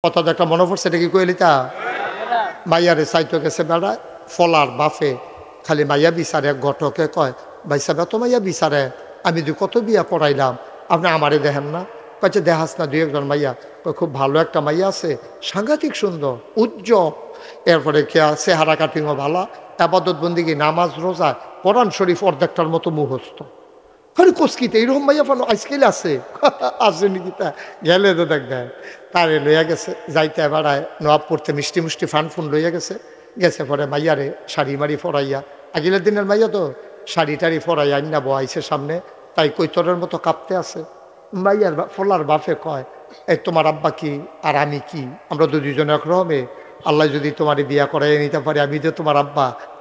কথা একটা মনে পড়ছে, এটা কি কইলি তা মাইয়ারে চাইতে গেছে বেড়া ফলার বাফে খালি মাইয়া বিচারে ঘটকে কয় ভাই সাহেব এত মাইয়া বিচারে আমি যে কত বিয়া পড়াইলাম আপনি আমারে দেখেন না? কয়েছে দেখাস না দুই একজন মাইয়া খুব ভালো একটা মাইয়া আছে সাংঘাতিক সুন্দর উজ্জ্বল, এরপরে কে চেহারা কাটিংও ভালো, আবাদত বন্দিগি নামাজ রোজা কোরআন শরীফ অর্ধেকটার মতো মুখস্থ। খালি কসকিতে এইরকম মাইয়া পানো আজকাল আছে আছে নাকি তা গেলে তো দেখ দেয় তারে লইয়া গেছে যাইতে বেড়ায় নবাব পড়তে মিষ্টি মিষ্টি ফান ফুন লইয়া গেছে গেছে পরে মাইয়ারে শাড়ি মারি ফরাইয়া আগিলের দিনের মাইয়া তো শাড়ি টাড়ি ফরাইয়া আইনা বয়াইছে সামনে, তাই কৈতরের মতো কাঁপতে আছে। মাইয়ার ফলার বাপে কয় এই তোমার আব্বা কি আর আমি কি, আমরা তো দুজনে একরকমে, আল্লাহ যদি তোমার বিয়া করাই নিতে পারে আমি তো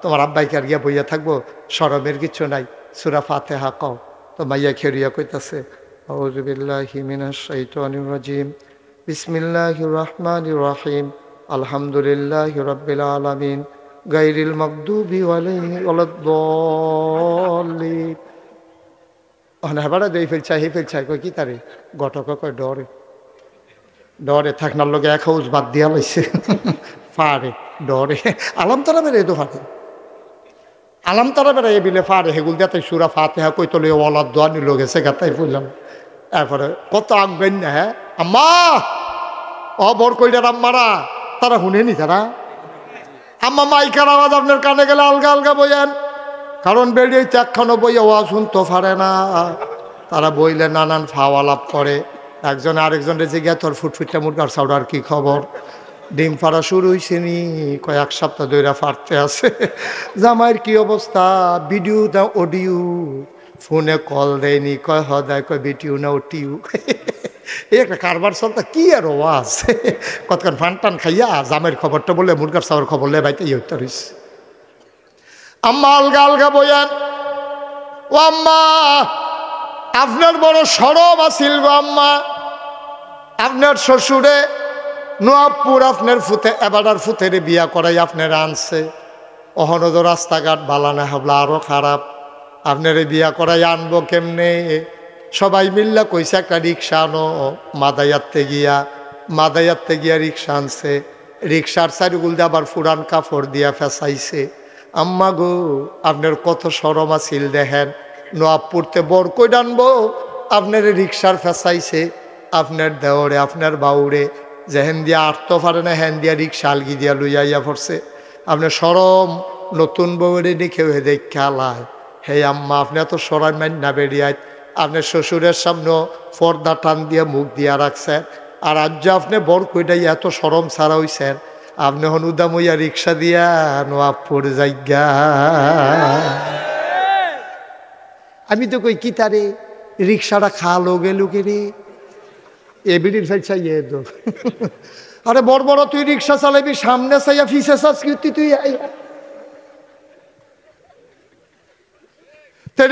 তোমার আব্বাইকে আর গিয়া বইয়া থাকবো, শরমের কিছু নাই, সূরা ফাতিহা কও। তো মাইয়া খেরিয়া কইতাছে আউযু বিল্লাহি মিনাশ শাইতানির রাজিম বিসমিল্লাহির রহমানির রহিম আলহামদুলিল্লাহি রাব্বিল আলামিন গায়রিল মাগদুবি আলাইহিম ওয়ালাদ-দাল্লিন। ওখানে হেবারা দেই ফেলছাই কই কি তারে ঘটক কয় ডরে থাকনার লগে এক হাউস বাদ দিয়া লইছে পারে ডরে আলাম তারা বেড়ে তো ফাটে আলাম তারা বেড়া এ বিলে ফারে হেগুল দিয়ে তাই সূরা ফাতিহা কই তোলে ওয়ালাদ দোয়া নিল গেছে গাতাই পড়লাম। এরপরে কত আগবেন না হ্যাঁ আম্মা ও বর কইটার আম্মারা তারা শুনেনি তারা আম্মা মাইকার আওয়াজ আপনার কানে গেলে আলগা আলগা বইয়েন, কারণ বেরিয়ে চাকখানো বইয়ে ওয়া শুনতে পারে না, তারা বইলে নানান ফাওয়ালাপ করে। একজন আরেকজনের জিজ্ঞাসা তোর ফুটফুটটা মুরগার চাউডার কি খবর, ডিম ফাড়া শুরু হয়েছে নি, কয়েক সপ্তাহ ধরে ফাটতে আছে, জামাইয়ের কি অবস্থা, ভিডিও না অডিও, ফোনে কল দেয়নি, কয় হদায় কয় ভিডিও না ওটিও, এই একটা কারবার চলতা কি আর ওয়াজ কতক্ষণ ফান টান খাইয়া জামের খবরটা বললে মুরগার চাউর খবর লে ভাইতে ইয়ে হইছে। আম্মা আলগা আলগা বয়ান ও আম্মা আপনার বড় সরব আছিল গো আম্মা, আপনার শ্বশুরে নোয়াবপুর আপনার ফুতে এবারার ফুতের বিয়া করাই আপনার আনছে, অহনদ রাস্তাঘাট বালানা হাবলা আরো খারাপ, আপনার বিয়া করাই আনবো কেমনে, সবাই মিল্লা কইছে একটা রিক্সা আনো, মাদায়াতে গিয়া রিক্সা আনছে, রিক্সার চারিগুল দিয়ে আবার ফুরান কাপড় দিয়া ফেসাইছে। আম্মা গো আপনার কত শরম আছিল দেখেন, নোয়াবপুরতে বর কই ডানবো আপনার রিক্সার ফেসাইছে, আপনার দেওরে আপনার বাউরে যেহেন দিয়া আটতে পারে না হ্যান দিয়া রিক্সা আলগি দিয়া লইয়া পড়ছে, আপনার সরম নতুন বউরে দেখে দেখা লায়, হে আম্মা আপনি এত সরাই মাইন না বেরিয়ায়, আপনার শ্বশুরের সামনে পর্দা টান দিয়া মুখ দিয়া রাখছেন, আর আজ আপনি বর কইটাই এত সরম ছাড়া হইছেন, আপনি হনুদামইয়া রিক্সা দিয়া নোয়াবপুর যাইগা। আমি তো কই কি তারে রিক্সাটা খালো গেল কে রে এবিডির ফেলছাইয়ে তো আরে বড় বড় তুই রিক্সা চালাবি সামনে চাইয়া ফিসে সংস্কৃতি তুই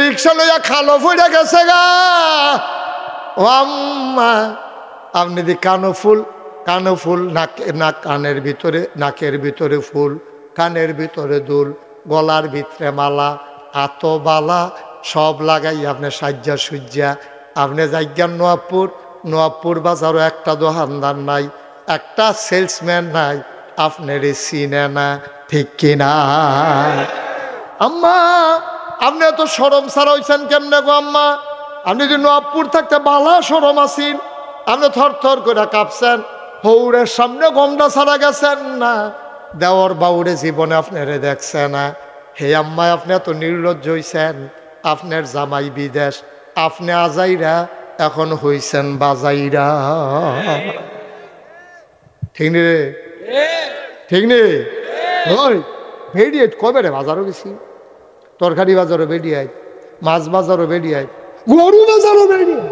রিক্সা লইয়া খালো ফুটে গেছে গা। ও আম্মা আপনি দি কানো ফুল নাক কানের ভিতরে, নাকের ভিতরে ফুল, কানের ভিতরে দুল, গলার ভিতরে মালা, আতো বালা সব লাগাই আপনি সাজ্জা সুজ্জা আপনি যাইজ্ঞান নোয়াবপুর বাজারও একটা দোকানদার নাই, একটা সেলসম্যান নাই, আপনার চিনে না, ঠিক কিনা? আম্মা আপনি এত সরম ছাড়া হইছেন কেমনে গো আম্মা, আপনি যদি নোয়াবপুর থাকতে বালা সরম আছেন, আপনি থর থর করে কাঁপছেন, হৌরের সামনে গমটা ছাড়া গেছেন না, দেওয়ার বাউরে জীবনে আপনারে দেখছে না, হে আম্মা আপনি এত নির্লজ্জ হইছেন, আপনার জামাই বিদেশ, আপনি আজাইরা এখন হইছেন বাজাইরা, ঠিক নি রে ঠিক নি? ওই বেরিয়ে কবে রে বাজারও গেছি, তরকারি বাজারও বেরিয়ায়, মাছ বাজারও বেরিয়ায়, গরু বাজারও বেরিয়ে,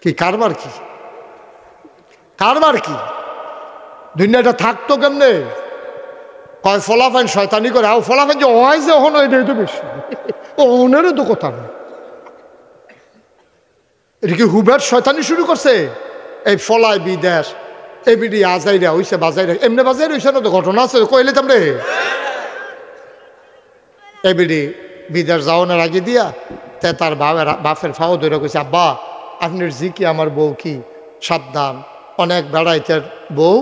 কি কারবার কি দুনিয়াটা থাকতো কেমনে? কয় ফলাফাইন শয়তানি করে, আও ফলাফাইন যে হয় যে হন এটাই তো বেশি, ওনেরও তো কথা না, এটা কি হুবের শয়তানি শুরু করছে? এই ফলায় বিদেশ এবিডি আজাইরা হইছে বাজাইরা, এমনি বাজাইরা হইছে না তো ঘটনা আছে কইলে তামরে এবিডি বিদেশ যাওয়ানোর আগে দিয়া তে তার বাপের ফাও ধরে কইছে আব্বা আপনার জি কি আমার বউ কি, সাবধান। অনেক বেড়াইতের বউ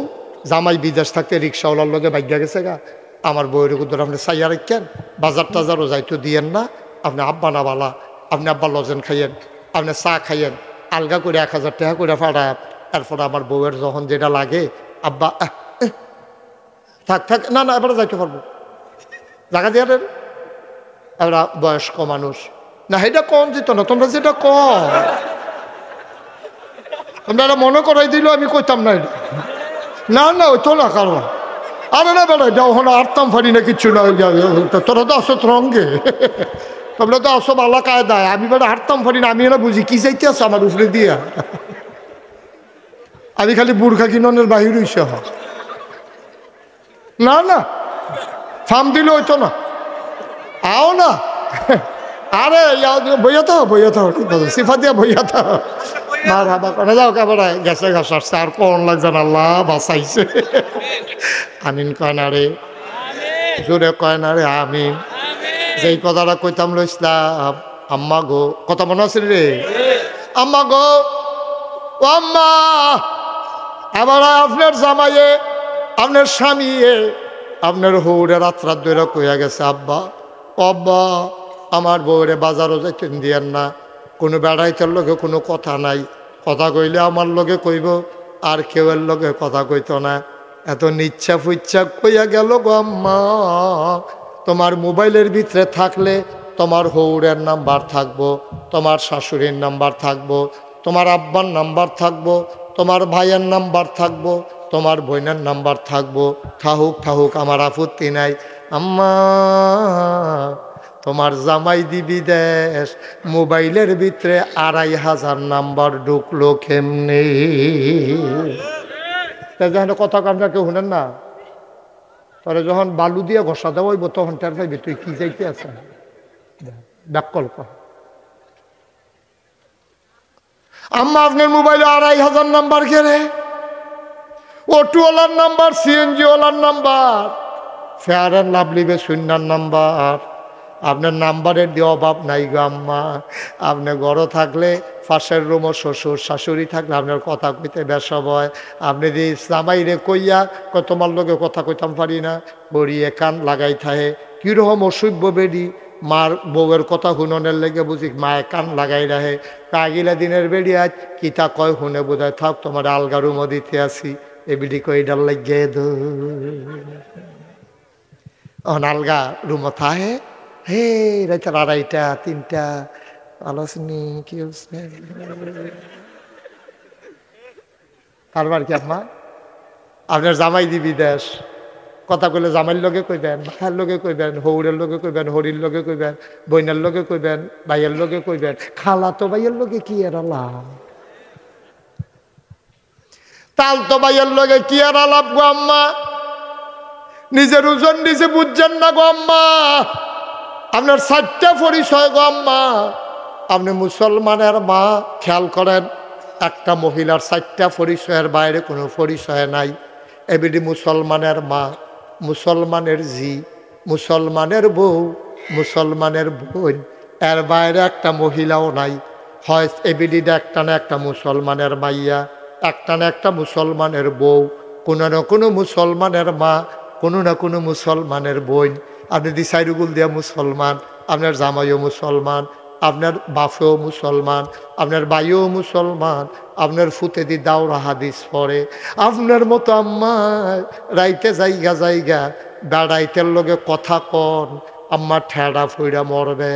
জামাই বিদেশ থাকতে রিক্সাওয়ালার লগে বাইগা গেছে গা, আমার বউয়ের ধরে আপনি চাইয়া রাখেন, বাজার টাজারও যাইতো দিয়েন না, আপনি আব্বা না বালা, আপনি আব্বা লজেন খাইয়েন, আপনি চা খাইয়েন, আলগা করে 1000 টাকা করে ফাড়ায়। এরপর আমার বউয়ের যখন যেটা লাগে, আব্বা থাক থাক, না না এবারে যাইতে পারবো, জায়গা দিয়ে দেন। এবার বয়স্ক মানুষ, না এটা কম যেত না, তোমরা যেটা কম, তোমরা এটা মনে করাই দিল আমি কইতাম না এটা, না না ওই তো না কারণ, আরে না বেড়া এটা ওখানে আরতাম ফারি না কিচ্ছু না, তোরা তো আসো রঙ্গে, তোমরা তো আসো বালা কায়দায়, আমি বেড়া হারতাম ফারি না, আমি এরা বুঝি কি চাইতে আছে আমার উপরে দিয়া, আমি খালি বুর্খা কিননের বাহির হইছে। না না ফার্ম দিলে হইতো না, আও না, আরে বইয়া তো সিফা দিয়া বইয়া তো মার হাবা করে যাও, কেবড়ায় গেছে ঘাস আসছে, আর কোন লাগছে না, আল্লাহ বাঁচাইছে। আমিন কয় না রে, জোরে কয় না রে আমিন। যেই কথাটা কইতাম লইসলাম, আম্মা গো, কথা মনে আছে রে, আম্মা গো, ও আম্মা, আবার আপনার জামাইয়ে, আপনার স্বামী, আপনার হৌরে রাত ধরে কইয়া গেছে, আব্বা আব্বা আমার বউরে বাজারও যাইতেন দিয়েন না, কোনো বেড়াইতের লগে কোনো কথা নাই, কথা কইলে আমার লগে কইব, আর কেউয়ের লগে কথা কইত না, এত নিচ্ছা ফুচ্ছা কইয়া গেল গো আম্মা। তোমার মোবাইলের ভিতরে থাকলে তোমার হৌরের নাম্বার থাকবো, তোমার শাশুড়ির নাম্বার থাকবো, তোমার আব্বার নাম্বার থাকবো, তোমার ভাইয়ের নাম্বার থাকবো, তোমার বোনের নাম্বার থাকবো, থাকুক আমার আপত্তি নাই। আম্মা তোমার জামাই দিবি দেশ, মোবাইলের ভিতরে 2500 নাম্বার ঢুকলো কেমনে? যখন কথা কামটা কেউ শুনেন না, তোরে যখন বালু দিয়ে ঘষা দেওয়া হইব তখন তার ভাইবি তুই কি যাইতে আছেন, ব্যাকল কর। আম্মা আপনার মোবাইলে 2500 নাম্বার কেড়ে, অটোওয়ালার নাম্বার, সিএনজি ওয়ালার নাম্বার, ফেয়ার অ্যান্ড লাভলি বেসুন্নার নাম্বার, আপনার নাম্বারের দিয়ে অভাব নাই গো আম্মা। আপনি গড় থাকলে পাশের রুমও শ্বশুর শাশুড়ি থাকলে আপনার কথা কইতে বেশ হয়। আপনি যে জামাইরে কইয়া তোমার লোকে কথা কইতাম পারি না, বড়িয়ে কান লাগাই থাহে, কীরকম অসভ্য বেডি, মার বউয়ের কথা শুননের লেগে বুঝি মায়ে কান লাগাই রাহে, কাগিলা দিনের বেড়ি আজ কিতা কয় শুনে বোধহয়, থাক তোমার আলগা রুমও দিতে আসি, এবিডি কই ডাল লাগিয়ে দো আলগা রুমও থাহে, হে রাইতে 2:30 3টা আলোচনী কি কারবার কি আম্মা, আপনার জামাই দিবি দেশ, কথা কইলে জামাইয়ের লগে কইবেন, ভাইয়ের লগে কইবেন, হৌরের লগে কইবেন, হরির লগে কইবেন, বইনের লগে কইবেন, ভাইয়ের লগে কইবেন, খালা তো ভাইয়ের লগে কি আর আলাপ, তাল তো ভাইয়ের লগে কি আর আলাপ গো আম্মা, নিজের ওজন নিজে বুঝছেন না গো আম্মা। আপনার 4টা পরিচয় গো আম্মা, আপনি মুসলমানের মা, খেয়াল করেন, একটা মহিলার 4টা পরিচয়ের বাইরে কোনো পরিচয় নাই। এবিডি মুসলমানের মা, মুসলমানের জি, মুসলমানের বউ, মুসলমানের বোন, এর বাইরে একটা মহিলাও নাই। হয় এবিডিটা একটা না একটা মুসলমানের মাইয়া, একটা না একটা মুসলমানের বউ, কোনো না কোনো মুসলমানের মা, কোনো না কোনো মুসলমানের বোন। আপনি দিশাইরুগুল দিয়া মুসলমান, আপনার জামাইও মুসলমান, আপনার বাপেও মুসলমান, আপনার ভাইও মুসলমান, আপনার ফুতেদি দাওরা হাদিস পড়ে। আপনার মতো আম্মা রাইতে জায়গা বেড়াইতের লগে কথা কন, আম্মা ঠেড়া ফুইরা মরবে,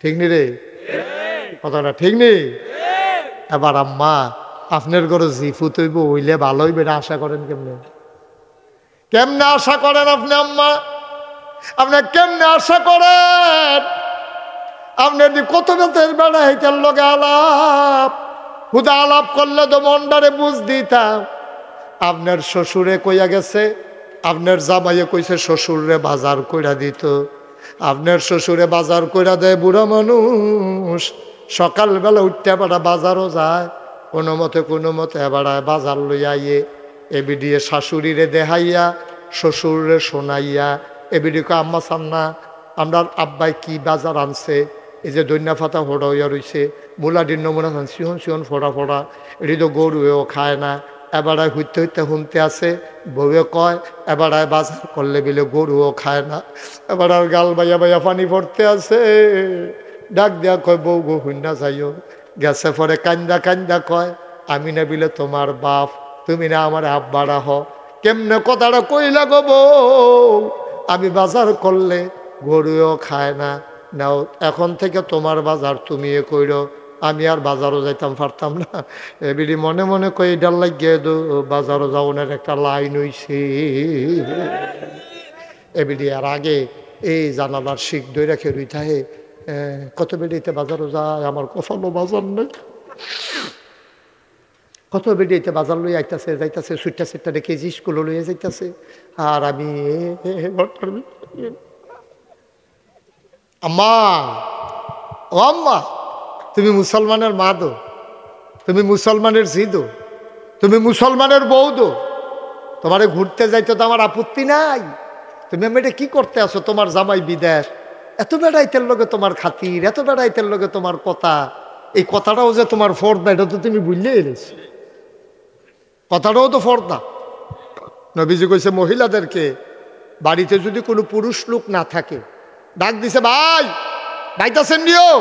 ঠিক নি রে কথাটা, ঠিক নেই? এবার আম্মা আপনার ঘরে জিফু তৈব হইলে ভালো হইবে, এটা আশা করেন কেমনে? কেমনে আশা করেন আপনি আম্মা? আপনি কেমনে আশা করেন? আপনি কত বেতের বেড়া হেঁটের লগে আলাপ, হুদা আলাপ করলে তো মনটারে বুঝ দিতাম। আপনার শ্বশুরে কইয়া গেছে, আপনার জামাইয়ে কইছে শ্বশুরে বাজার কইরা দিত, আপনার শ্বশুরে বাজার কইরা দেয়, বুড়া মানুষ সকালবেলা উঠতে বেড়া বাজারও যায়, কোনো মতে বেড়ায় বাজার লইয়া ইয়ে এবিডিয়ে শাশুড়িরে দেখাইয়া শ্বশুরে শোনাইয়া এবিডি কো আম্মা সান্না আমরা আব্বাই কি বাজার আনছে, এই যে দৈন্যা ফাতা ফোড়া হইয়া রইছে, মুলাডির নমুনা সিহন সিহন ফোড়া ফোড়া, এটি তো গরুও খায় না। এবারায় হইতে হইতে শুনতে আছে, বউয়ে কয় এবারায় বাজার করলে বিলে গরুও খায় না। এবার আর গাল বাইয়া বাইয়া পানি পড়তে আছে, ডাক দিয়া কয় বউ গো হুন্না যাইও। গেছে পরে কান্দা কান্দা কয় আমি না বিলে তোমার বাপ, তুমি না আমার আব্বা রাহ। কেমনে কথাটা কইলা গো বউ, আমি বাজার করলে গরুও খায় না, নাও এখন থেকে তোমার বাজার তুমি কইরো, আমি আর বাজারও যাইতাম পারতাম না। এবিডি মনে মনে কই ডাল লাগিয়ে দো বাজারও যাওয়ার একটা লাইন হইছে। এবিডি আর আগে এই জানালার শিখ দই রেখে রুইথাহে কত বেডিতে বাজারও যায়, আমার কখনো বাজার নেই। কত বেডিতে বাজার লই আইতাছে যাইতাছে, সুট্টা সুট্টা রেখে স্কুলে লইয়া যাইতাছে, আর আমি আম্মা ও আম্মা, তুমি মুসলমানের মা দো, তুমি মুসলমানের জি দো, তুমি মুসলমানের বউ দো, তোমারে ঘুরতে যাইতে তো আমার আপত্তি নাই। তুমি আমি এটা কি করতে আসো, তোমার জামাই বিদেশ, এত বেড়াইতের লগে তোমার খাতির, এত বেড়াইতের লগে তোমার কথা, এই কথাটাও যে তোমার ফর্দা এটা তো তুমি বুঝলে এলেছ, কথাটাও তো ফর্দা। নবীজি কইছে মহিলাদেরকে বাড়িতে যদি কোনো পুরুষ লোক না থাকে, ডাক দিছে ভাই বাইতাছেন নিও,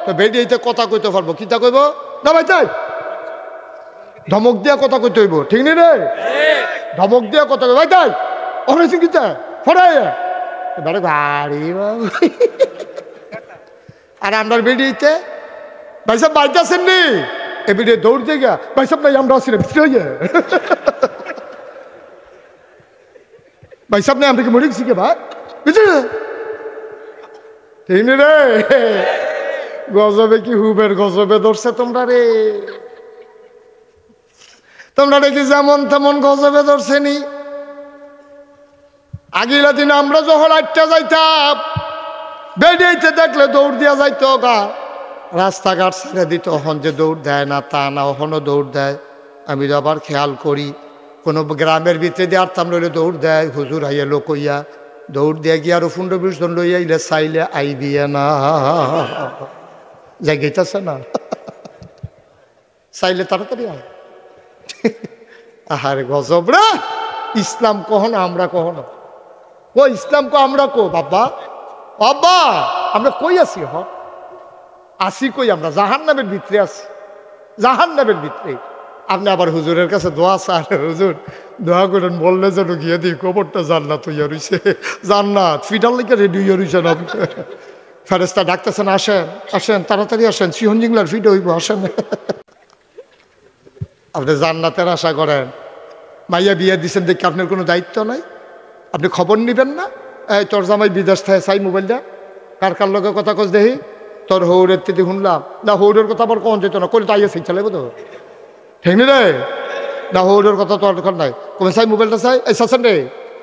তো বেরিয়ে কথা কইতে পারবো, কিতা কইব না ভাই তাই ধমক দিয়া কথা কইতে হইব, ঠিক নেই রে, ধমক দিয়া কথা কই ভাই তাই অনেক কিতা ফরাই এবারে বাড়ি আর আমরা বেরিয়েতে ভাই সাহেব বাইতাছেন নি, এ বেরিয়ে দৌড় দিয়ে গা ভাই সাহেব নাই আমরা আসি রে ভাই সাহেব নাই আমরা কি মরে গেছি কে ভাই বুঝলি ঠিক নি রে, গজবে কি হুবের গজবে ধরছে তোমরা রে, তোমরা দেখি যেমন তেমন গজবে ধরছে নি। আগিলা দিন আমরা যখন আটটা যাইতাম বেরিয়েতে দেখলে দৌড় দিয়া যাইতো গা, রাস্তাঘাট ছেড়ে দিত, ওখান যে দৌড় দেয় না তা না, ওখানেও দৌড় দেয়। আমি তো আবার খেয়াল করি কোনো গ্রামের ভিতরে দিয়ে আরতাম লইলে দৌড় দেয়, হুজুর আইয়া লোক হইয়া দৌড় দিয়ে গিয়ে আরো 15-20 জন লইয়া ইলে চাইলে আইবিয়ে না, যাই গেইতেছে না চাইলে তাড়াতাড়ি আয়। আহারে গজব রে, ইসলাম কখনো আমরা কখনো ও ইসলাম কো আমরা কো বাবা বাবা আমরা কই আছি, আসি কই আমরা জাহান্নামের ভিতরে আছি, জাহান্নামের ভিতরে। আপনি আবার হুজুরের কাছে দোয়া চান, হুজুর দোয়া করেন বললে যেন গিয়ে দিই কবরটা জান্নাত হইয়া রইছে, জান্নাত ফিটার লেগে রেডি হইয়া রইছেন আপনি, ফেরেস্তা ডাকতেছেন আসেন আসেন তাড়াতাড়ি আসেন, সিহন জিংলার ফিট হইব আসেন। আপনি জান্নাতের আশা করেন, মাইয়া বিয়ে দিচ্ছেন দেখি আপনার কোনো দায়িত্ব নাই, আপনি খবর নিবেন না, এই তোর জামাই বিদেশ থাকে চাই মোবাইলটা কার কার লগে কথা কস দেখি, তোর হৌরের থেকে শুনলাম না, হৌরের কথা আবার কখন যেত না করে তাই আছে চালাইব তো ঠিক নি রে, না হৌরের কথা তোর দরকার নাই, কমে চাই মোবাইলটা চাই এই চাচ্ছেন রে,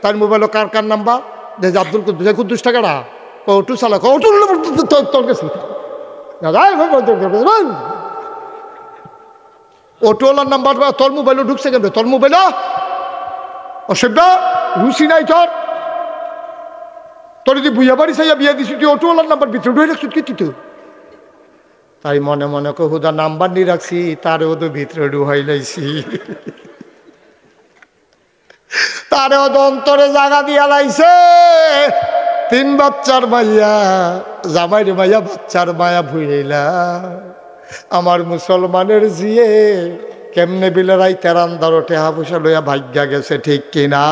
তার মোবাইল কার কার নাম্বার দেখি আব্দুল কুদ্দুস টাকাটা ওটু চালা ওটু তোর গেছি অটোওয়ালার নাম্বার তোর মোবাইলও ঢুকছে কেন, তোর মোবাইল অসভ্যা রুচি নাই তোর, তোর যদি বুঝা বাড়ি চাইয়া বিয়ে দিছি তুই অটোওয়ালার নাম্বার ভিতরে ঢুকে রাখছি কি তুই, তাই মনে মনে হুদা নাম্বার নিয়ে রাখছি, তারেও তো ভিতরে ঢুকাই লাইছি, তারেও তো অন্তরে জায়গা দিয়া লাইছে। 3 বাচ্চার মাইয়া জামাইর মাইয়া বাচ্চার মায়া ভুইলা আমার মুসলমানের জিয়ে কেমনে বিলে রাইতে রান্দার টেহা পয়সা লইয়া ভাগ্যা গেছে ঠিক কিনা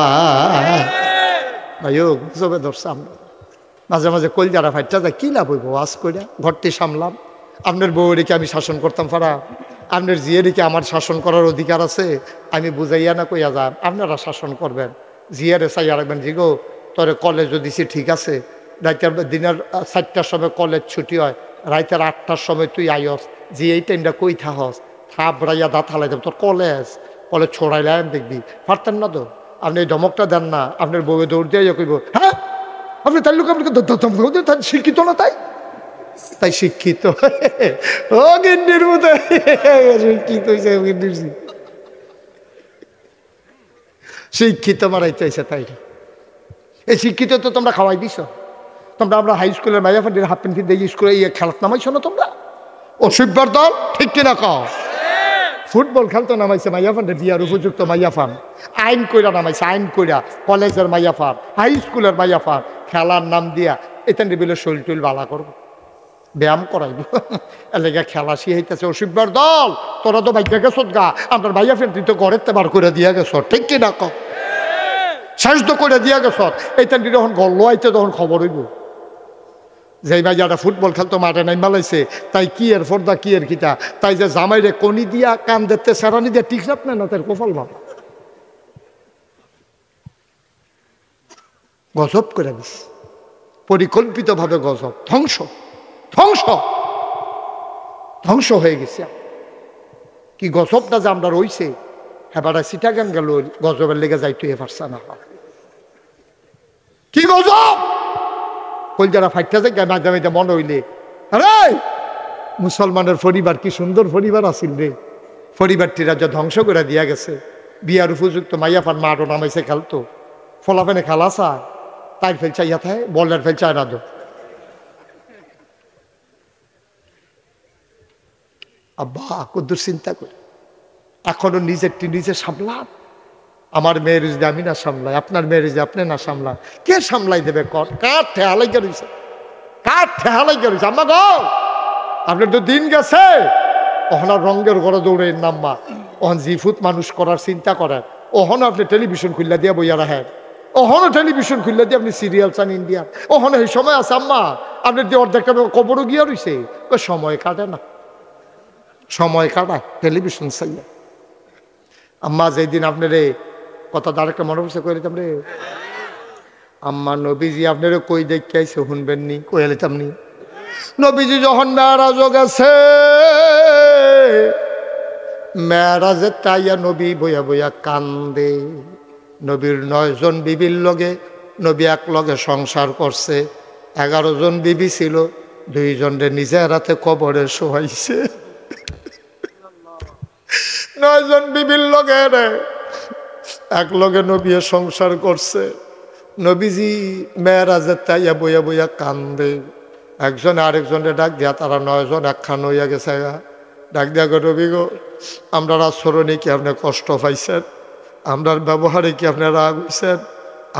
ভাইও গুজবে ধরছে। আমরা মাঝে মাঝে কলজারা ফাইটটা যায়, কি লাভ হইব ওয়াজ কইরা ঘরটি সামলাম, আপনার বউরিকে আমি শাসন করতাম পারা, আপনার জিয়ারিকে আমার শাসন করার অধিকার আছে, আমি বুঝাইয়া না কইয়া যান, আপনারা শাসন করবেন, জিয়ারে চাইয়া রাখবেন, জিগো তোরে কলেজও দিছি ঠিক আছে, রাইতের দিনের 4টার সময় কলেজ ছুটি হয়, রাইতের 8টার সময় তুই আইস, যে এই টাইমটা কই থাকস থাপড়াইয়া দাঁত হালাই দেব, তোর কলেজ ছড়াইলে দেখবি পারতেন না তো, আপনি এই ধমকটা দেন না, আপনার বউয়ে দৌড় দিয়ে কইব হ্যাঁ আপনি তাই লোক আপনাকে শিক্ষিত না, তাই তাই শিক্ষিত ও গিন্ডির মতো শিক্ষিত হয়েছে, শিক্ষিত মারাইতে হয়েছে, তাই এই শিক্ষিত তো তোমরা খাওয়াই দিছ, তোমরা আমরা হাই স্কুলের মাইয়া ফান্ডির হাফ প্যান্ট দিয়ে স্কুলে খেলাত নামাইছো না তোমরা? অসভ্যর দল, ঠিক কিনা কও? ফুটবল খেলতো নামাইছে মাইয়া ফান্ডের বিয়ার উপযুক্ত মাইয়া ফান, আইন কইরা নামাইছে, আইন কইরা কলেজের মাইয়া ফান, হাই স্কুলের মাইয়া ফান, খেলার নাম দিয়া এতেন বিলে শরীর টুল বালা করবো, ব্যায়াম করাইব, এলাকা খেলা শিখাইতেছে। অসভ্যর দল, তোরা তো ভাইয়া গেছ গা, আমার ভাইয়া ফ্রেন্ড তুই তো ঘরের বার করে দিয়া গেছ, ঠিক কিনা ক? শেষ তো করে দিয়া গেছ, এইতেন যখন গল্ল আইতে তখন খবর হইব যে ভাই যারা ফুটবল খেলতো মাঠে নাই মালাইছে, তাই কি এর ফর্দা কি এর কিতা, তাই যে জামাইরে কনি দিয়া কান দেখতে সেরানি দিয়া টিকসাপ নেয় না, তার কপাল ভাব। গজব করে দিস, পরিকল্পিতভাবে গজব, ধ্বংস ধ্বংস ধ্বংস হয়ে গেছে। কি গজবটা যে আমরা রইছে, এবার সিটাগান গেল গজবের লেগে যাইতে পারছে না। কি গজব, কই যারা ফাইটটা যায় মাঝে মাঝে মনে হইলে, আরে মুসলমানের পরিবার কি সুন্দর পরিবার আছিল রে, পরিবারটিরা যা ধ্বংস করে দিয়া গেছে। বিয়ার উপযুক্ত মাইয়া ফান মাঠও নামাইছে খেলতো, ফলাফেনে খেলা চায়, তাই ফেলছে ইয়া থাকে, বলের ফেলছে না দো। আব্বা কদ্দুর চিন্তা করে এখনো নিজেরটি নিজে সামলান। আমার মেয়ের যদি আমি না সামলাই, আপনার মেয়ের যদি আপনি না সামলান, কে সামলাই দেবে? কার ঠেহালাই গেছে, কার ঠেহালাই গেছে? আম্মা গো, আপনার তো দিন গেছে, ওহনার রঙের ঘরে দৌড়ে নাম্মা, ওহন জিফুত মানুষ করার চিন্তা করেন, ওহনও আপনি টেলিভিশন খুললা দিয়া বইয়া রাখেন, ওহনও টেলিভিশন খুললা দিয়ে আপনি সিরিয়াল চান ইন্ডিয়ান, ওহনে এই সময় আছে আম্মা আপনার দিয়ে অর্ধেকটা কবরও গিয়া রয়েছে, সময় কাটে না, সময় কাটায় টেলিভিশন চাইয়া। আম্মা যেদিন আপনার কথা আরেকটা মনে পড়ছে কয়ে দিতাম রে, আম্মা নবীজি আপনার কই দেখতে আইসে শুনবেননি, কয়ে লিতাম নি। নবীজি যখন মেরাজও গেছে, মেরাজে তাইয়া নবী বইয়া বইয়া কান্দে। নবীর 9 জন বিবির লগে নবী এক লগে সংসার করছে, 11 জন বিবি ছিল, 2 জনরে নিজের হাতে কবরে শোয়াইছে। 9 জন বিবির লগে এক লগে নবী সংসার করছে। নবীজি মেরাজে তাইয়া বইয়া বইয়া কান্দে। একজন আরেকজনের ডাক দিয়া, তারা 9 জন একখান হইয়া গেছে, ডাক দিয়া গো নবী গো, আমরা আচরণে কি আপনি কষ্ট পাইছেন, আমরার ব্যবহারে কি আপনি রাগ হইছেন,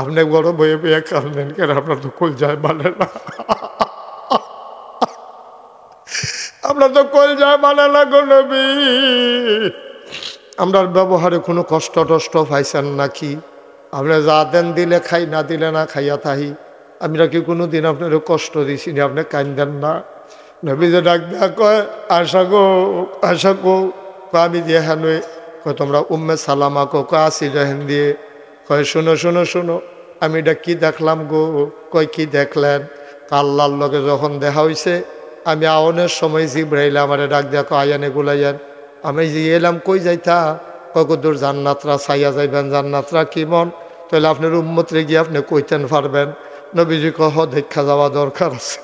আপনি বড় বইয়ে বইয়া কান্দেন কেন, আপনার তো কল যায় মানে না, আপনার তো কল যায় মানে না গো নবী, আমরার ব্যবহারে কোনো কষ্ট টষ্ট পাইছেন নাকি, আপনি যা দেন দিলে খাই, না দিলে না খাইয়া থাহি, আমরা কি কোনো দিন আপনার কষ্ট দিছি না, আপনি কান্দেন না। নবী যে ডাক দেয়া কয়, আশা গো আশা গো, আমি দিয়ে হেন, কয় তোমরা উম্মে সালামা কো, কয় আসি যেহেন দিয়ে, কয় শোনো শোনো শোনো, আমি এটা কি দেখলাম গো, কয় কি দেখলেন, আল্লাহর লগে যখন দেখা হইছে, আমি আওনের সময় জিব্রাইল আমারে ডাক দেয়া কয় আয়ানে গুলাইয়ান, আমি যে এলাম কই যাইতা, কতদূর জান্নাতরা চাইয়া যাইবেন, জান্নাতরা কি মন, তাহলে আপনার উম্মতরে গিয়ে আপনি কইতেন পারবেন। নবীজি কহ দেখা যাওয়া দরকার আছে।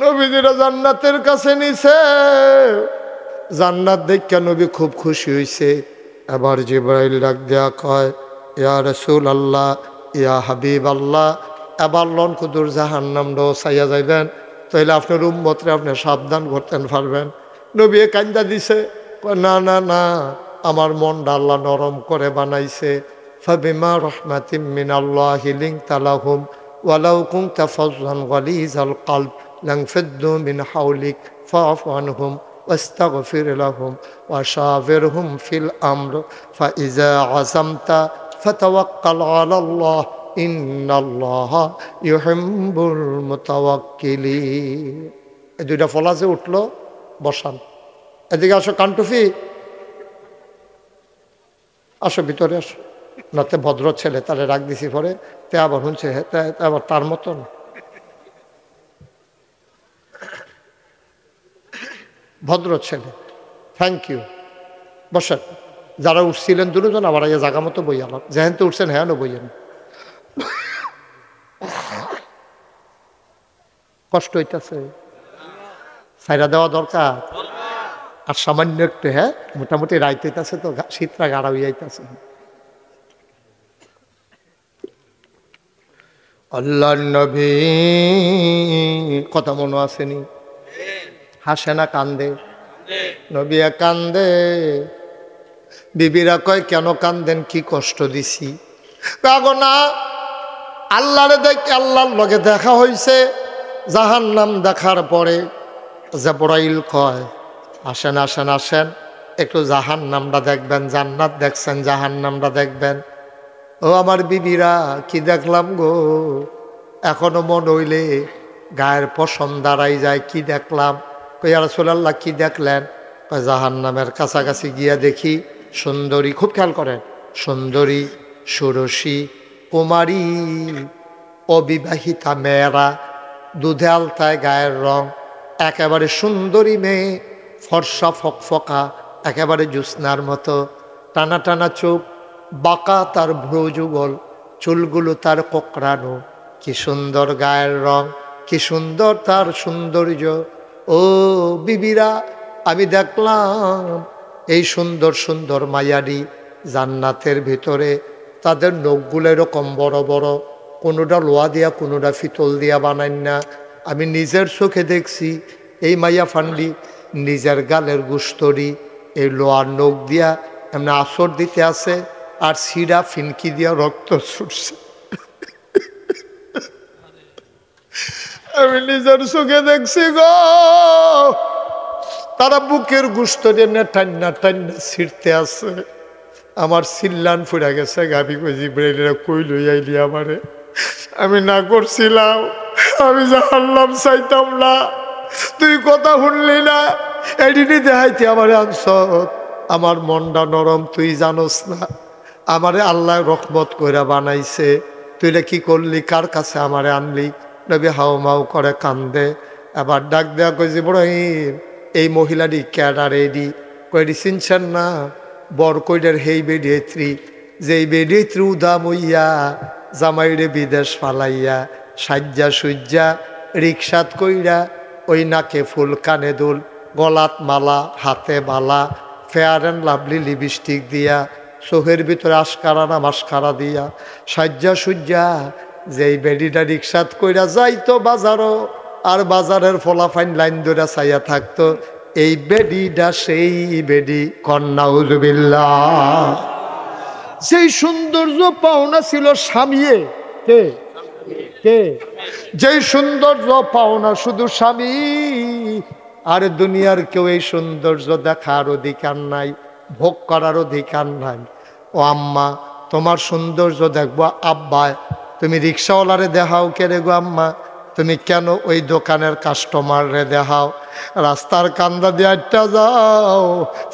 নবীজিরা জান্নাতের কাছে নিছে, জান্নাত দেখা নবী খুব খুশি হইছে। এবার জিবরাইল ডাক দেয়া কয়, ইয়া রাসূল আল্লাহ, ইয়া হাবিব আল্লাহ, এবার লন কুদুর জাহান্নামটাও চাইয়া যাইবেন, তাইলে আপনার উম্মতরে আপনি সাবধান করতেন পারবেন। নবী কান্দা দিছে, না না না, আমার মনটা আল্লাহ নরম করে বানাইছে। ফাবিমা রাহমাতিম মিনাল্লাহি লিনতা লাহুম ওয়ালাউ কুনতা ফাযযান গালিযাল কলব লানফাদ্দু মিন হাওলিক ফাআফু আনহুম ওয়াস্তাগফির লাহুম ওয়াশাবিরহুম ফিল আমর ফাইযা আযামতা ফাতাওয়াক্কাল আলাল্লাহ ইন্নাল্লাহা ইউহিব্বুল মুতাওয়াক্কিলিন। এই দুইটা ফলাজে উঠলো, বসান। এদিকে আসো কান্টুফি, আসো ভিতরে আসো, নাতে ভদ্র ছেলে, তারে রাখ দিছি পরে, তে আবার শুনছে আবার তার মতন। ভদ্র ছেলে, থ্যাংক ইউ, বসেন। যারা উঠছিলেন দুজন আবার আগে জায়গা মতো বই আলাম, যেহেন তো উঠছেন হ্যাঁ বইয়েন, কষ্ট হইতেছে, ছাইরা দেওয়া দরকার। আর সামান্য একটু, হ্যাঁ মোটামুটি রাইত হইতেছে তো, শীতটা গাড়া হইয়াইতেছে। আল্লাহর নবী কথা মনে আসেনি? হাসে না কান্দে? নবী কান্দে। বিবিরা কয় কেন কান্দেন, কি কষ্ট দিছি? কাগো না, আল্লাহরে দেখে আল্লাহর লগে দেখা হইছে। জাহান্নাম দেখার পরে জিবরাইল কয় আসেন আসেন আসেন, একটু জাহান্নামটা দেখবেন। জান্নাত দেখছেন, জাহান্নামটা দেখবেন। ও আমার বিবিরা, কি দেখলাম গো, এখনো মন হইলে গায়ের পশম দাঁড়াই যায়। কি দেখলাম? কই ইয়া রাসূলুল্লাহ কি দেখলেন? কয় জাহান্নামের কাছাকাছি গিয়া দেখি সুন্দরী, খুব খেয়াল করেন, সুন্দরী ষোড়শী কুমারী অবিবাহিতা মেয়েরা, দুধে আলতায় গায়ের রং, একেবারে সুন্দরী মেয়ে, ফর্সা ফকফকা, একেবারে জ্যোৎস্নার মতো, টানা টানা চোখ, বাঁকা তার ভ্রুযুগল, চুলগুলো তার কোকড়ানো, কি সুন্দর গায়ের রং, কি সুন্দর তার সৌন্দর্য। ও বিবিরা, আমি দেখলাম এই সুন্দর সুন্দর মায়ারি জান্নাতের ভিতরে, তাদের নখগুলো এরকম বড় বড়, কোনোটা লোহা দিয়া কোনোটা পিতল দিয়া বানাই না। আমি নিজের চোখে দেখছি এই মাইয়া ফান্ডি নিজের গালের গুস্তরি এই লোহার নখ দিয়া এমনি আসর দিতে আছে, আর সিরা ফিনকি দিয়া রক্ত ছুটছে। আমি নিজের চোখে দেখছি গো, তারা বুকের গুস্ত দিয়ে টান্না টান্না ছিঁড়তে আছে। আমার সিল্লান ফুরা গেছে। গাবি কই জিব্রাইলেরা কই লই আইলি আমারে? আমি না করছিলাম, আমি জাহান্নাম চাইতাম না, তুই কথা শুনলি না, এদিকে দেখাইতে আমারে আনছ। আমার মনটা নরম, তুই জানোস না আমারে আল্লাহ রহমত কইরা বানাইছে, তুই কি করলি, কার কাছে আমারে আনলি? নবী হাও মাও করে কান্দে। আবার ডাক দেয়া কই জিব্রাইল, এই মহিলাটি ক্যাডার এডি? কইডি চিনছেন না? বর কইডের হেই বেডিয়েত্রী, যেই বেডিয়েত্রী উদাম হইয়া জামাইরে বিদেশ ফালাইয়া সাজ্জা সুজ্জা রিক্সাত কইরা, ওই নাকে ফুল, কানে দুল, গলাত মালা, হাতে বালা, ফেয়ার অ্যান্ড লাভলি লিপস্টিক দিয়া, চোখের ভিতরে আশকারা না মাস্কারা দিয়া সাজ্জা সুজ্জা যেই বেডিটা রিক্সাত কইরা যাইতো বাজারও, আর বাজারের ফলাফাইন লাইন ধরে চাইয়া থাকতো, এই বেডিটা সেই বেডি। কন্নাউজুবিল্লাহ। সেই সৌন্দর্য পাওনা ছিল স্বামীয়ে। কে কে? যেই সৌন্দর্য পাওনা শুধু স্বামী, আর দুনিয়ার কেউ এই সৌন্দর্য দেখার অধিকার নাই, ভোগ করার অধিকার নাই। ও আম্মা, তোমার সৌন্দর্য দেখবো। আব্বা, তুমি রিক্সাওয়ালারে দেখাও কে রে গো আম্মা? তুমি কেন ওই দোকানের কাস্টমার রে দেখাও? রাস্তার কান্দা দিয়ে আটটা যাও,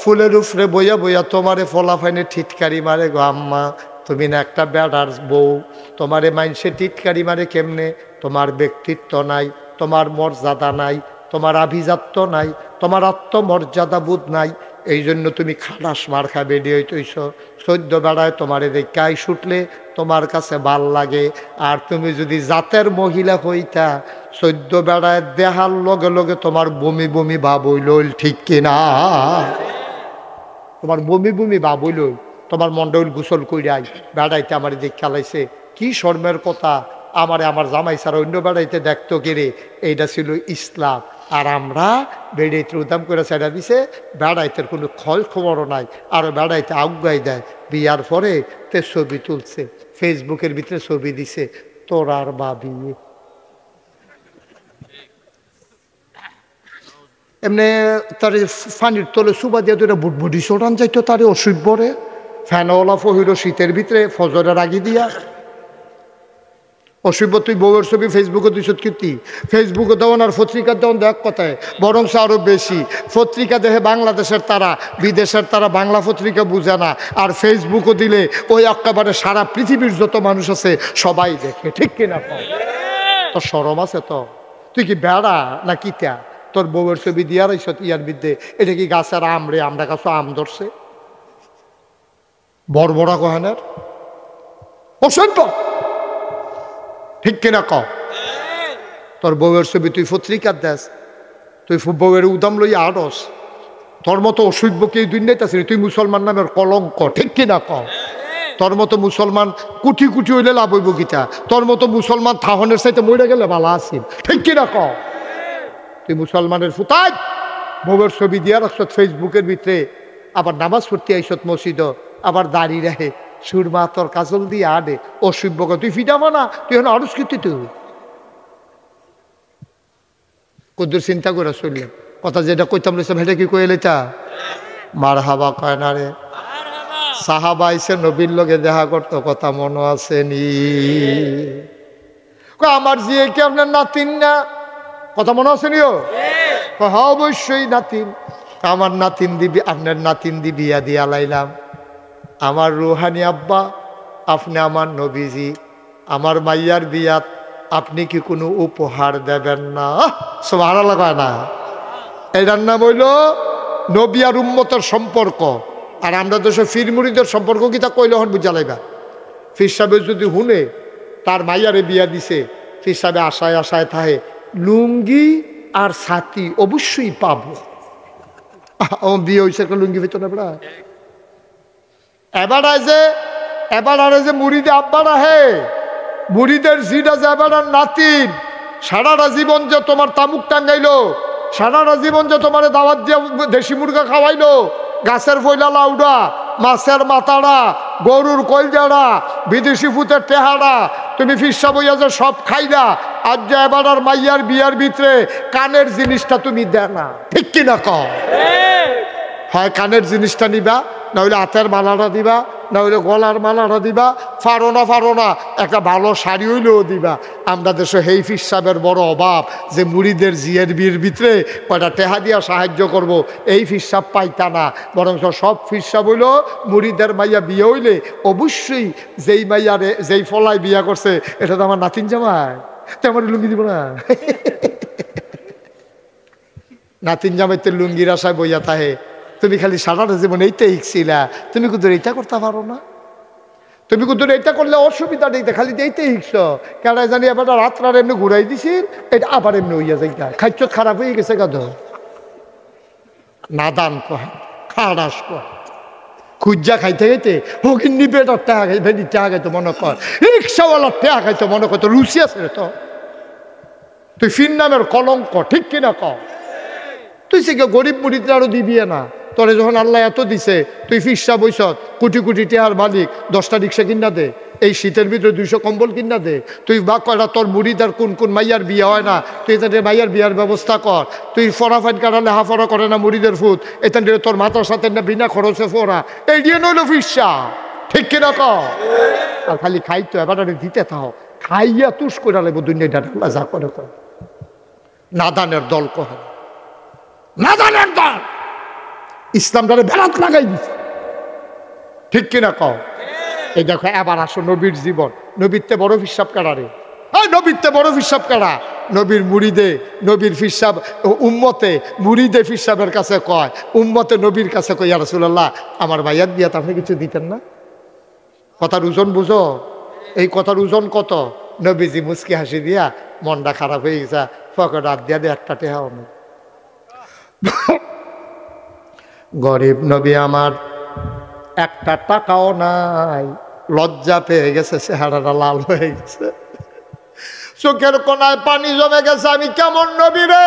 ফুলের উপরে বইয়া বইয়া তোমারে ফলাফাইনে ঠিটকারি মারে গো আম্মা। তুমি না একটা বেড়ার বউ, তোমারে মাইনসে টিটকারি মারে কেমনে? তোমার ব্যক্তিত্ব নাই, তোমার মর্যাদা নাই, তোমার আভিজাত্য নাই, তোমার আত্মমর্যাদা বোধ নাই, এই জন্য তুমি খালাস মার খা বেডি হইতেছ। সদ্য বেড়ায় তোমারে দেখাই ছুটলে তোমার কাছে ভাল লাগে। আর তুমি যদি জাতের মহিলা হইতা, সদ্য বেড়ায় দেহার লগে লগে তোমার বমি বমি ভাব হইল, ঠিক কিনা? তোমার বমি বমি ভাব হইল, তোমার মন্ডল গোসল কইরাই বেড়াইতে আমার দেখ খেলাইছে, কি শর্মের কথা। আমারে আমার জামাই ছাড়া অন্য বেড়াইতে দেখতো কেড়ে, এইটা ছিল ইসলাম। আর আমরা বেড়াইতে উদাম করে ছেড়া দিছে, বেড়াইতের কোনো খোঁজ খবরও নাই, আরও বেড়াইতে আজ্ঞাই দেয়। বিয়ার পরে তে ছবি তুলছে, ফেসবুকের ভিতরে ছবি দিছে, তোর আর বাবি এমনি তার ফানির তলে সুবা দিয়ে তো বুটবুটি চোটান যাইতো, তারে অসভ্যরে ফ্যানওয়ালা ফহির শীতের ভিতরে ফজরের আগে দিয়া। অসভ্য, তুই বউয়ের ছবি ফেসবুকে দিস কীর্তি? ফেসবুকে দেওয়ান আর পত্রিকা দেওয়ান দেখ কথায়, বরং আরও বেশি। পত্রিকা দেখে বাংলাদেশের তারা, বিদেশের তারা বাংলা পত্রিকা বুঝে না, আর ফেসবুকও দিলে ওই একেবারে সারা পৃথিবীর যত মানুষ আছে সবাই দেখে, ঠিক কিনা? তোর শরম আছে তো? তুই কি বেড়া না কিতা? তোর বউয়ের ছবি দিয়া রইস ইয়ার বিদ্যে, এটা কি গাছের আম রে? আমরা কাছে আম ধরছে বড় বড় কহেনের অসভ্য, ঠিক কিনা ক? তোর বউয়ের ছবি তুই পত্রিকার দেশ, তুই বউয়ের উদাম লইয়া আড়স, তোর মতো অসভ্য কি এই দুনিয়াতে আছে? তুই মুসলমান নামের কলঙ্ক, ঠিক কিনা ক? তোর মতো মুসলমান কুটি কুটি হইলে লাভ হইব গীতা, তোর মতো মুসলমান থাহনের সাইতে মরে গেলে ভালো আসিল, ঠিক কিনা ক? তুই মুসলমানের ফুতাই বউয়ের ছবি দিয়া রাখছ ফেসবুকের ভিতরে, আবার নামাজ পড়তে আইসত মসজিদ, আবার দাড়ি রাখে সুরমা তোর কাজল দিয়ে আডে অসভ্য, তুই ফিটাবো না, তুই এখন আরস্কৃতি তুই কদ্দুর চিন্তা করে চললেন কথা যেটা কইতাম লেছে ভেটে কি কয়ে লেতা মার হাবা কয় না রে। সাহাবা আইসে নবীর লগে দেখা করতো, কথা মনে আছে নি? আমার জিয়ে কি আপনার নাতিন না, কথা মনে আছে নিও? হ্যাঁ অবশ্যই নাতিন। আমার নাতিন দিবি, আপনার নাতিন দি বিয়া দিয়া লাইলাম। আমার রুহানি আব্বা আপনি আমার নবীজি, আমার মাইয়ার বিয়াত আপনি কি কোনো উপহার দেবেন না? সুবহানাল্লাহ কয় না? এটার নাম হইল নবী আর উম্মতের সম্পর্ক। আর আমরা তো সব ফির মুরিদের সম্পর্ক কি তা কইলে হন বুঝা লাইবা। ফির সাহেব যদি হুনে তার মাইয়ারে বিয়া দিছে, ফির সাহেব আশায় আশায় থাহে লুঙ্গি আর ছাতি অবশ্যই পাবো। বিয়ে হয়েছে একটা লুঙ্গি ভিতর না পড়া। এবার আরে যে মুড়িদে আব্বার আহে, মুড়িদের জিডা যে এবার আর নাতিন, সারাটা জীবন যে তোমার তামুক টাঙ্গাইলো, সারাটা জীবন যে তোমার দাওয়াত দিয়ে দেশি মুরগা খাওয়াইলো, গাছের ফইলা লাউডা, মাছের মাথাড়া, গরুর কলজাড়া, বিদেশি ফুতের টেহারা, তুমি ফিরসা বইয়া যে সব খাইলা, আর যে এবার আর মাইয়ার বিয়ার ভিতরে কানের জিনিসটা তুমি দে না, ঠিক কিনা কও? হয় কানের জিনিসটা নিবা, না হইলে হাতের মালাটা দিবা, না হইলে গলার মালাটা দিবা, ফারো না একটা ভালো শাড়ি হইলেও দিবা। আমরা দেশে হেই ফির সাহেবের বড় অভাব যে মুড়িদের জিয়ের বিয়ের ভিতরে কয়টা টেহা দিয়া সাহায্য করব, এই ফির সাহেব পাইতা না। বরং সব ফির সাহেব হইল মুড়িদের মাইয়া বিয়ে হইলে অবশ্যই যেই মাইয়ারে যেই ফলায় বিয়া করছে এটা তো আমার নাতিন জামাই, তো আমার লুঙ্গি দিব না। নাতিন জামাইতে লুঙ্গির আশায় বইয়া থাহে, তুমি খালি সারাটা জীবন এইটা শিখছিলা, তুমি কিন্তু এইটা করতে পারো না? তুমি কিন্তু এইটা করলে অসুবিধা নেই, খালি এইটাই শিখছ কেন জানি। এবার রাত্রার এমনি ঘুরাই দিছিল, এটা আবার এমনি হইয়া যাই, খাদ্য খারাপ হয়ে গেছে গাধ। নাদান কয় খারাস কয় খুঁজা খাইতে খাইতে হকিন নিবে টাকা খাই ভেদি টাকা খাইতো মনে কর, রিক্সাওয়ালার টাকা খাইতো মনে করতো রুচি আছে রে। তো তুই ফির নামের কলঙ্ক, ঠিক কিনা ক? তুই সে গরিব মুড়িতে আরো দিবি না, তোরে যখন আল্লাহ এত দিছে, তুই ফিরসা বইস কোটি কোটি টেহার মালিক, 10টা রিক্সা কিনা দে, এই শীতের ভিতরে 200 কম্বল কিনা দে। তুই বা কয়টা তোর মুড়িদার কোন কোন মাইয়ার বিয়ে হয় না, তুই এখানে মাইয়ার বিয়ার ব্যবস্থা কর। তুই ফরাফাইন কাটালে হাফরা করে না মুড়িদের ফুট, এখান থেকে তোর মাথার সাথে না বিনা খরচে ফোরা, এই দিয়ে নইল ফিরসা, ঠিক কিনা ক? আর খালি খাইতো এবার দিতে থাও, খাইয়া তুষ করে লাগবো দুনিয়াটা যা করে কর। নাদানের দল কহ, নাদানের দল ইসলামটারে বেড়াত লাগাই দিছে, ঠিক কিনা কও? এই দেখো এবার আসো নবীর জীবন, নবীরতে বড় ফিসাব কাড়ারে, নবীরতে বড় ফিসাব কাড়া। নবীর মুড়িদে, নবীর ফিসাব উম্মতে মুড়িদে ফিসাবের কাছে কয়, উম্মতে নবীর কাছে কয় ইয়া রাসূলুল্লাহ আমার ভাইয়ার বিয়াতে আপনি কিছু দিতেন না? কথার ওজন বুঝো, এই কথার ওজন কত? নবীজি মুচকি হাসি দিয়া মনটা খারাপ হয়ে গেছে, ফকর রাত দিয়া দে একটা টেহাও নেই। গরিব নবী আমার একটা টাকাও নাই, লজ্জা পেয়ে গেছে, চেহারাটা লাল হয়ে গেছে, চোখের কোনায় পানি জমে গেছে। আমি কেমন নবী রে,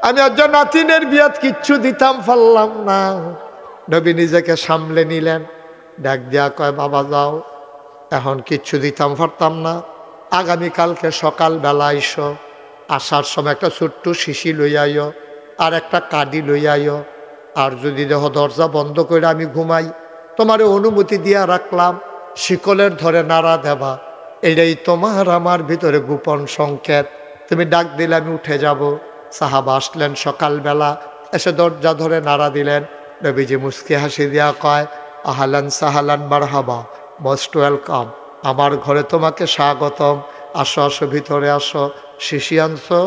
আমি একজন নাতিনের বিয়াত কিচ্ছু দিতাম পারলাম না। নবী নিজেকে সামলে নিলেন, ডাক দিয়া কয় বাবা যাও, এখন কিচ্ছু দিতাম পারতাম না, আগামীকালকে সকালবেলা আইসো, আসার সময় একটা ছোট্ট শিশি লই আইও আর একটা কাডি লই আইও, আর যদি দেহ দরজা বন্ধ করে আমি ঘুমাই, তোমারে অনুমতি দিয়া রাখলাম, শিকলের ধরে নাড়া দেবা, এটাই তোমার আমার ভিতরে গোপন সংকেত। তুমি ডাক দিলে আমি উঠে যাব। সাহাবা আসলেন সকালবেলা, এসে দরজা ধরে নাড়া দিলেন। নবীজি মুস্কি হাসি দিয়া কয় আহালান সাহালান মারহাবা, মোস্ট ওয়েলকাম, আমার ঘরে তোমাকে স্বাগতম, আসো আসো ভিতরে আসো। শিশি আনছো?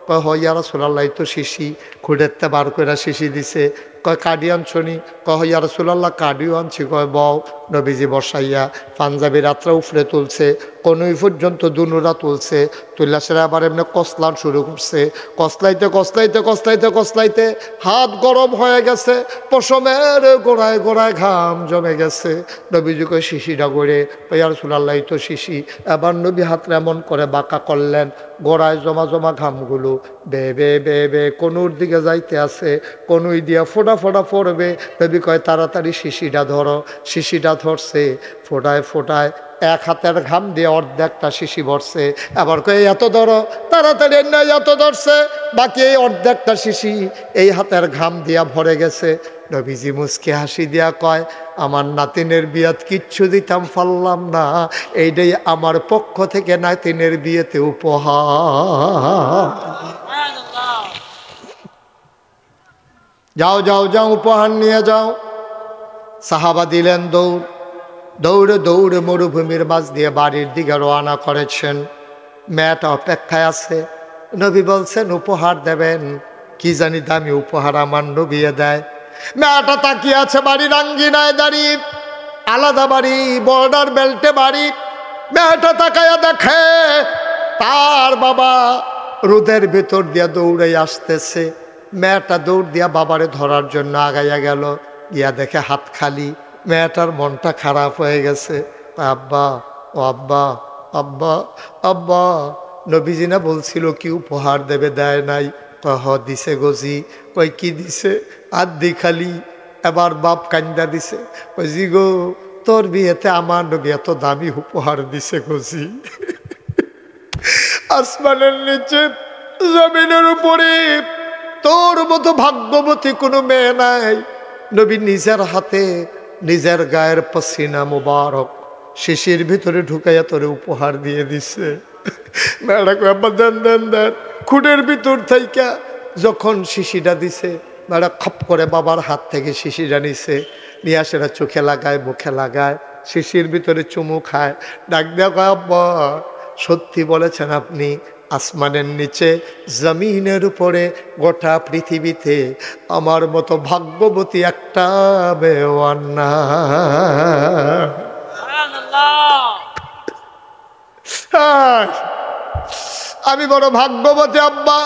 কয় ইয়া রাসূলুল্লাহ, তো শিশি খুঁড়েতে বার করে শিশি দিছে। কয় কাডি আনছনি, কয় ইয়া রাসূলুল্লাহ কাডিও আনছি। কয় বও। নবীজি বসাইয়া পাঞ্জাবি রাত্রে উফরে তুলছে, কনুই পর্যন্ত দুনুরা তুলছে, তুললা সেরা আবার এমনি কসলান শুরু করছে। কসলাইতে কসলাইতে কসলাইতে কসলাইতে হাত গরম হয়ে গেছে, পশমের গোড়ায় গোড়ায় ঘাম জমে গেছে। নবীজি কয় শিশিটা গড়ে, ইয়া রাসূলুল্লাহ তো শিশি। এবার নবী হাতটা এমন করে বাঁকা করলেন, গোড়ায় জমা জমা ঘামগুলো বে বে বে বে কনুর দিকে যাইতে আছে, কনুই দিয়া ফোটা ফোটা পড়বে। নবী কয় তাড়াতাড়ি শিশিটা ধরো। শিশিটা ধরছে, ফোটায় ফোটায় এক হাতের ঘাম দিয়ে অর্ধেকটা শিশি ভরছে। আবার কয় এত ধরো, তাড়াতাড়ি নয় এত ধরছে, বাকি এই অর্ধেকটা শিশি এই হাতের ঘাম দিয়া ভরে গেছে। নবীজি মুচকি হাসি দিয়া কয় আমার নাতিনের বিয়াত কিচ্ছু দিতাম পারলাম না, এইটাই আমার পক্ষ থেকে নাতিনের বিয়েতে উপহার। যাও যাও যাও, উপহার নিয়ে যাও। সাহাবা দিলেন দৌড়, দৌড়ে দৌড়ে মরুভূমির মাঝ দিয়ে বাড়ির দিকে রওনা করেছেন। মেয়েটা অপেক্ষায় আছে। নবী বলছেন উপহার দেবেন, কি জানি দামি উপহার আমার নবী দেয়। মেয়েটা তাকিয়ে আছে বাড়ির আঙ্গিনায় দাঁড়িয়ে, আলাদা বাড়ি, বর্ডার বেল্টে বাড়ি। মেয়েটা তাকায়া দেখে তার বাবা রোদের ভেতর দিয়া দৌড়ে আসতেছে। মেয়েটা দৌড় দিয়া বাবারে ধরার জন্য আগাইয়া গেল, গিয়া দেখে হাত খালি। মেয়েটার মনটা খারাপ হয়ে গেছে। আব্বা, ও আব্বা, আব্বা, আব্বা, নবীজি না বলছিল কি উপহার দেবে, দেয় নাই? কহ দিছে গজি। কই কি দিছে? আদি খালি। এবার বাপ কান্দা দিছে, কই জি গো তোর বিয়েতে আমার নবী এত দামি উপহার দিছে গজি। আসমানের নিচে জমিনের উপরে তোর মতো ভাগ্যবতী কোনো মেয়ে নাই। নবী নিজের হাতে নিজের গায়ের পসিনা মুবারক শিশির ভিতরে ঢুকাইয়া তোরে উপহার দিয়ে দিছে। মেয়েটা আব্বা দেন দেন দেন। খুঁটের ভিতর থাইকা যখন শিশিটা দিছে, মেয়েটা খপ করে বাবার হাত থেকে শিশিটা নিছে, নিয়ে সেটা চোখে লাগায়, মুখে লাগায়, শিশির ভিতরে চুমু খায়। ডাক দেয়া কয় আব্বা সত্যি বলেছেন আপনি, আসমানের নিচে জমিনের উপরে গোটা পৃথিবীতে আমার মতো ভাগ্যবতী একটা বেওয়ান না। আমি বড় ভাগ্যবতী আব্বা,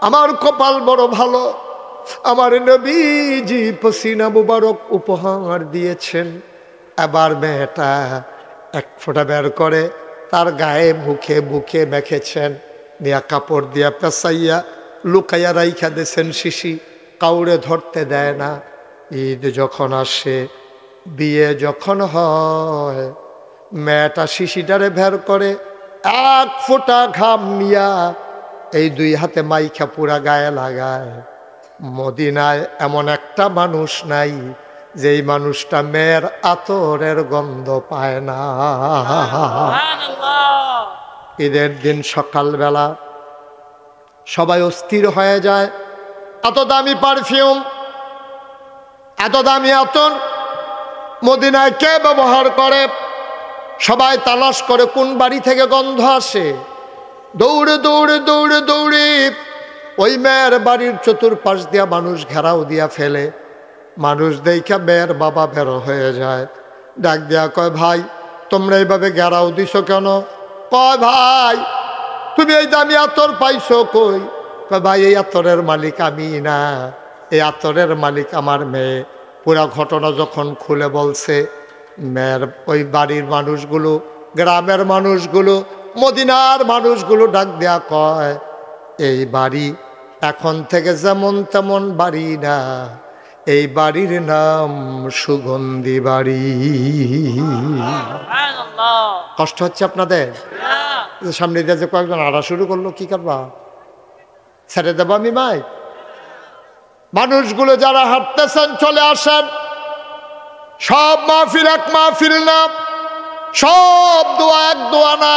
আমার কপাল বড় ভালো, আমার নবীজি পসিনা মুবারক উপহার দিয়েছেন। এবার মেয়েটা এক ফোঁটা বের করে তার গায়ে মুখে বুকে মেখেছেন, নিয়া কাপড় দিয়া পেঁচাইয়া লুকাইয়া রাইখা দিয়েছেন শিশি, কাউরে ধরতে দেয় না। ঈদ যখন আসে, বিয়ে যখন হয়, মেয়েটা শিশিটারে বের করে এক ফোঁটা ঘাম নিয়া এই দুই হাতে মাইখা পুরা গায়ে লাগায়। মদিনায় এমন একটা মানুষ নাই যেই মানুষটা মেয়ের আতরের গন্ধ পায় না। ঈদের দিন সকালবেলা সবাই অস্থির হয়ে যায়। এত দামি পারফিউম, এত দামি আতর মদিনায় কে ব্যবহার করে? সবাই তালাশ করে কোন বাড়ি থেকে গন্ধ আসে। দৌড়ে দৌড়ে দৌড়ে দৌড়ে ওই মেয়ের বাড়ির চতুর্পাশ দিয়া মানুষ ঘেরাও দিয়া ফেলে। মানুষ দেখা মেয়ের বাবা বের হয়ে যায়। ডাক দিয়া কয় ভাই তোমরা এইভাবে ঘেরাও দিছো কেন? কয় ভাই তুমি এই দামি আতর পাইছো কই? কয় ভাই এই আতরের মালিক আমি না, এই আতরের মালিক আমার মেয়ে। পুরা ঘটনা যখন খুলে বলছে, মেয়ের ওই বাড়ির মানুষগুলো, গ্রামের মানুষগুলো, মদিনার মানুষগুলো ডাক দেয়া কয় এই বাড়ি এখন থেকে যেমন তেমন বাড়ি না, এই বাড়ির নাম সুগন্ধি বাড়ি। কষ্ট হচ্ছে আপনাদের? সামনে দিয়ে যে কয়েকজন আড়া শুরু করলো, কি করবা? ছেড়ে দেবো আমি মাই? মানুষগুলো যারা হাঁটতেছেন চলে আসেন। সব মাহফিল এক মাহফিল না, সব দোয়া এক দোয়া না।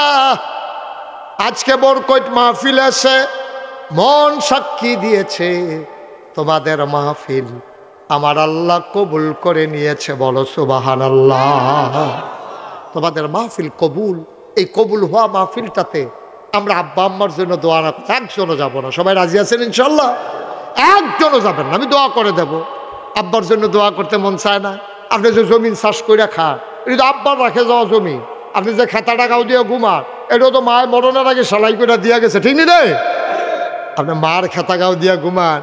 আজকে বরকত মাহফিল এসে মন সাক্ষী দিয়েছে তোমাদের মাহফিল আমার আল্লাহ কবুল করে নিয়েছে। বলো সুবহানাল্লাহ। তোমাদের মাহফিল কবুল। এই কবুল হওয়া মাহফিলটাতে আমরা আব্বা আম্মার জন্য দোয়া না, একজনও যাবো না। সবাই রাজি আছেন ইনশাল্লাহ? একজনও যাবেন না, আমি দোয়া করে দেব। আব্বার জন্য দোয়া করতে মন চায় না? আপনি যে জমিন চাষ করে খান, এটা তো আব্বার রাখে যাওয়া জমি। আপনি যে খেতাটা গাও দিয়ে ঘুমান, এটাও তো মায়ের মরণের আগে সেলাই করে দিয়া গেছে, ঠিক নি রে? আপনি মার খেতা গাও দিয়া ঘুমান,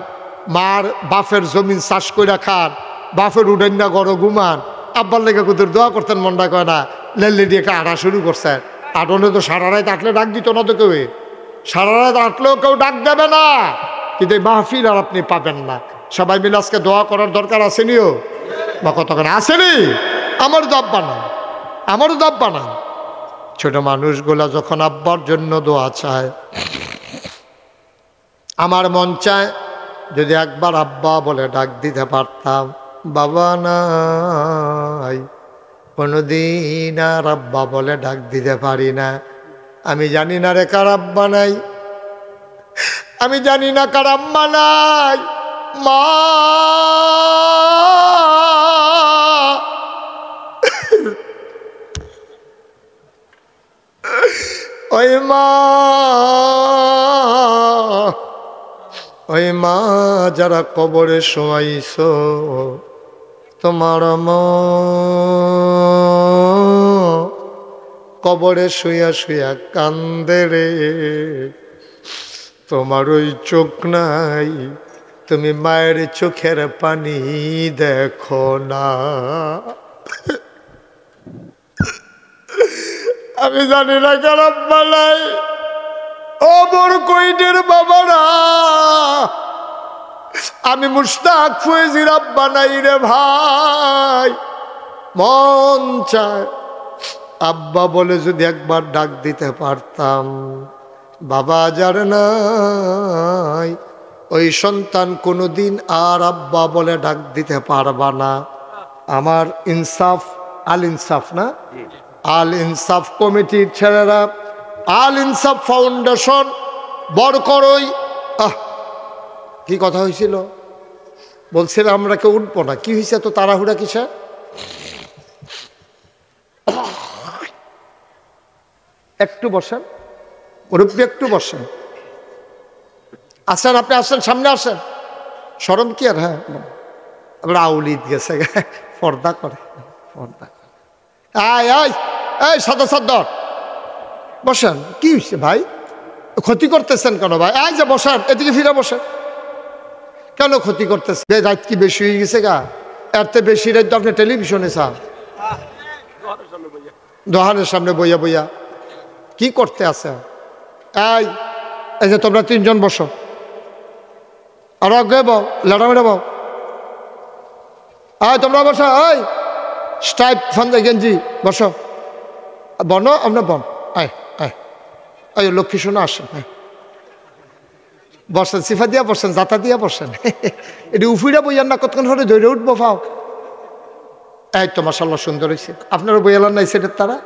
মার বাপের জমিন চাষ করে খান, বাপের উডেন না গড় ঘুমান, আব্বার লেগে কুতুর দোয়া করতেন মনটা কয় না? লেল্লি দিয়ে আড়া শুরু করছেন। আটনে তো সারা রাত আটলে ডাক দিত না তো কেউ, সারা রাত আটলেও কেউ ডাক দেবে না, কিন্তু এই মাহফিল আর আপনি পাবেন না। সবাই মিলে আজকে দোয়া করার দরকার আসেনিও বা কতক্ষণ আসেনি? আমারও তো আব্বা না, আমারও তো আব্বা না। ছোট মানুষগুলা যখন আব্বার জন্য দোয়া চায়, আমার মন চায় যদি একবার আব্বা বলে ডাক দিতে পারতাম। বাবা নাই, কোনোদিন আর আব্বা বলে ডাক দিতে পারি না। আমি জানি না রে কার আব্বা নাই, আমি জানি না কার আম্মা নাই। মা, ওই মা, ওই মা যারা কবরে শোয়াইছ, তোমার কবরে শুয়া শুয়া কান্দে রে। তোমার ওই চোখ নাই, তুমি মায়ের চোখের পানি দেখো না। আমি জানি না খারাপ বালাই, ও বড় কইটের বাবারা, আমি মুশতাক ফয়েজির আব্বা নাই রে ভাই। মন চায় আব্বা বলে যদি একবার ডাক দিতে পারতাম। বাবা যার নাই, ওই সন্তান কোনোদিন আর আব্বা বলে ডাক দিতে পারবা না। আমার ইনসাফ, আল ইনসাফ না, আল ইনসাফ কমিটির ছেলেরা, আল ইনসাফ ফাউন্ডেশন বরকরই, কি কথা হয়েছিল বলছিল, আমরা কেউ উঠবো না। কি হয়েছে তো তাড়াহুড়া কিসে? একটু বসেন মুরব্বী, একটু বসেন। আসেন, আপনি আসেন, সামনে আসেন। শরম কি আর? হ্যাঁ, আমরা আউলিদ গেছে, পর্দা করে, পর্দা করে। আয় আয়, এই সাদা সাদ্দর বসেন। কি হয়েছে ভাই? ক্ষতি করতেছেন কেন ভাই? আয় যে বসেন, এদিকে ফিরে বসেন। কেন ক্ষতি করতেছে? রাত কি বেশি হয়ে গেছে গা? এর থেকে বেশি রাত তো আপনি টেলিভিশনে চান, দোহানের সামনে বইয়া বইয়া কি করতে আছে? এই যে তোমরা তিনজন বসো, আর আগে বল, লেটা মেটা বল। আয় তোমরা বসো, এই স্টাইপ ফান্দে গেঞ্জি বসো, বনো আমরা বন। আয় আয় আয়, লক্ষ্মী শোনা আসেন, বসেন, সিফা দিয়া বসেন, জাতা দিয়া বসেন। এটি উফিরা বইয়ার না, কতক্ষণ হলে ধরে উঠবো ফাও। এই তো মাশাআল্লাহ সুন্দর হয়েছে। আপনারা বইয়ালান না এই সাইডের, তারা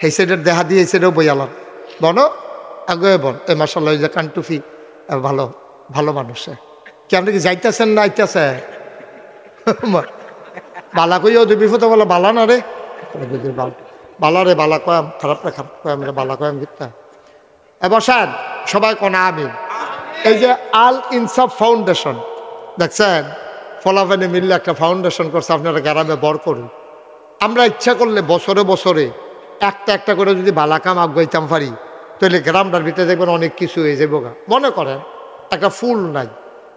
এই সাইডের দেহা দিয়ে এই সাইডেও বইয়ালান। বনো আগে বন। এই মাশাআল্লাহ এই যে কানটুফি, ভালো ভালো মানুষ। কি আপনি কি যাইতেছেন না আইতেছে? বালা কইও যে বিপদ বলা বালা না রে, বালা রে, বালা কয়াম, খারাপ রে খারাপ কয়াম রে, বালা কয়াম গীতা। বসান সবাই কোনা আমি। এই যে আল ইনসাফ ফাউন্ডেশন দেখছেন, ফলাফানে মিললে একটা ফাউন্ডেশন করছে, আপনারা গ্রামে বর করুন। আমরা ইচ্ছা করলে বছরে বছরে একটা একটা করে যদি বালা কাম আগাইতাম পারি, তাহলে গ্রামটার ভিতরে দেখবেন অনেক কিছু হয়ে যাবো গা। মনে করেন একটা ফুল নাই,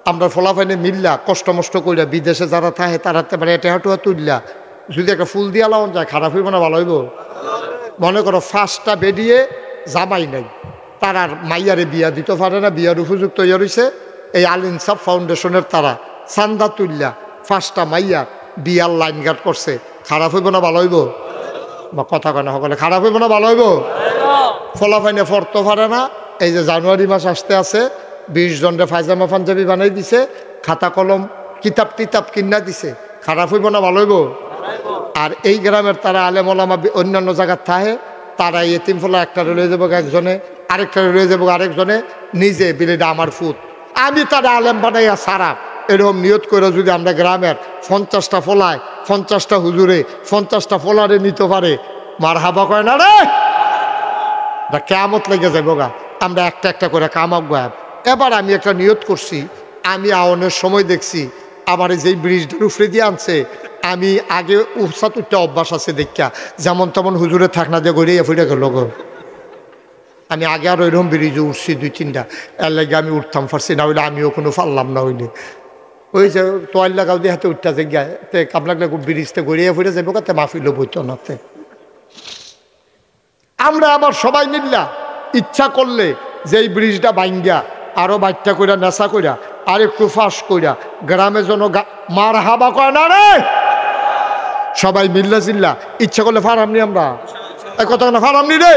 আমরা ফলাফানে মিললা কষ্ট মষ্ট করিয়া বিদেশে যারা থাকে তারা মানে এটা হাঁটুয়া তুললা যদি একটা ফুল দিয়া লাগানো যায়, খারাপ হইব না ভালো হইব? মনে করো 5টা বেরিয়ে জামাই নাই, তার আর মাইয়ারে বিয়া দিতে পারে না, বিয়ার উপযুক্ত ইয়ে রয়েছে। এই আল ইনসাফ ফাউন্ডেশনের তারা চান্দা তুললা 5টা মাইয়া বিয়ার লাইন গার্ড করছে, খারাপ হইব না ভালো হইব? বা কথা কেন সকলে, খারাপ হইব না ভালো হইব? ফলাফাইনে ফরতে পারে না। এই যে জানুয়ারি মাস আসতে আছে, 20 জনরে ফাইজামা পাঞ্জাবি বানাই দিছে, খাতা কলম কিতাব টিতাব কিনা দিছে, খারাপ হইব না ভালো হইব? আর এই গ্রামের তারা আলেম ওলামা অন্যান্য জায়গার থাকে, তারা এতিম ফলা একটা রয়ে যাবো একজনে, আরেকটা রয়ে যাবো আরেকজনে, নিজে বিলেটা আমার ফুট, আমি তারা আলেম বানাইয়া সারা। এরকম নিয়ত করে যদি আমরা গ্রামের 50টা ফলায়, 50টা হুজুরে 50টা ফলারে নিতে পারে, মার হাবা কয় না রে, কেয়ামত লেগে যাবো গা। আমরা একটা একটা করে কামাক গায়াব। এবার আমি একটা নিয়ত করছি, আমি আওয়ানোর সময় দেখছি আমার যেই ব্রিজটার উপরে দিয়ে আনছে আমি আগে উৎসাহটা অভ্যাস আছে দেখা যেমন তেমন হুজুরের থাকনা দিয়ে গড়িয়ে ফুটে গেল গো। আমি আগে আর ওইরকম ব্রিজে উঠছি 2-3টা, এর লাগে আমি উঠতাম পারছি না, হইলে আমিও কোনো পারলাম না। হইলে ওই যে তোয়াল লাগাও দিয়ে হাতে উঠতে যে গায়ে কাপলাক ব্রিজতে গড়িয়ে ফুটে যাবো কাতে মাফিল বইতো নাতে। আমরা আবার সবাই মিল্লা ইচ্ছা করলে যে এই ব্রিজটা ভাঙ্গা আরো বাচ্চা কইরা নেশা কইরা আর একটু ফাঁস কইরা গ্রামে যেন মার হাবা কয় না রে, সবাই মিল্লা চিল্লা ইচ্ছা করলে ফারামনি আমরা কথা না ফারামনি রে,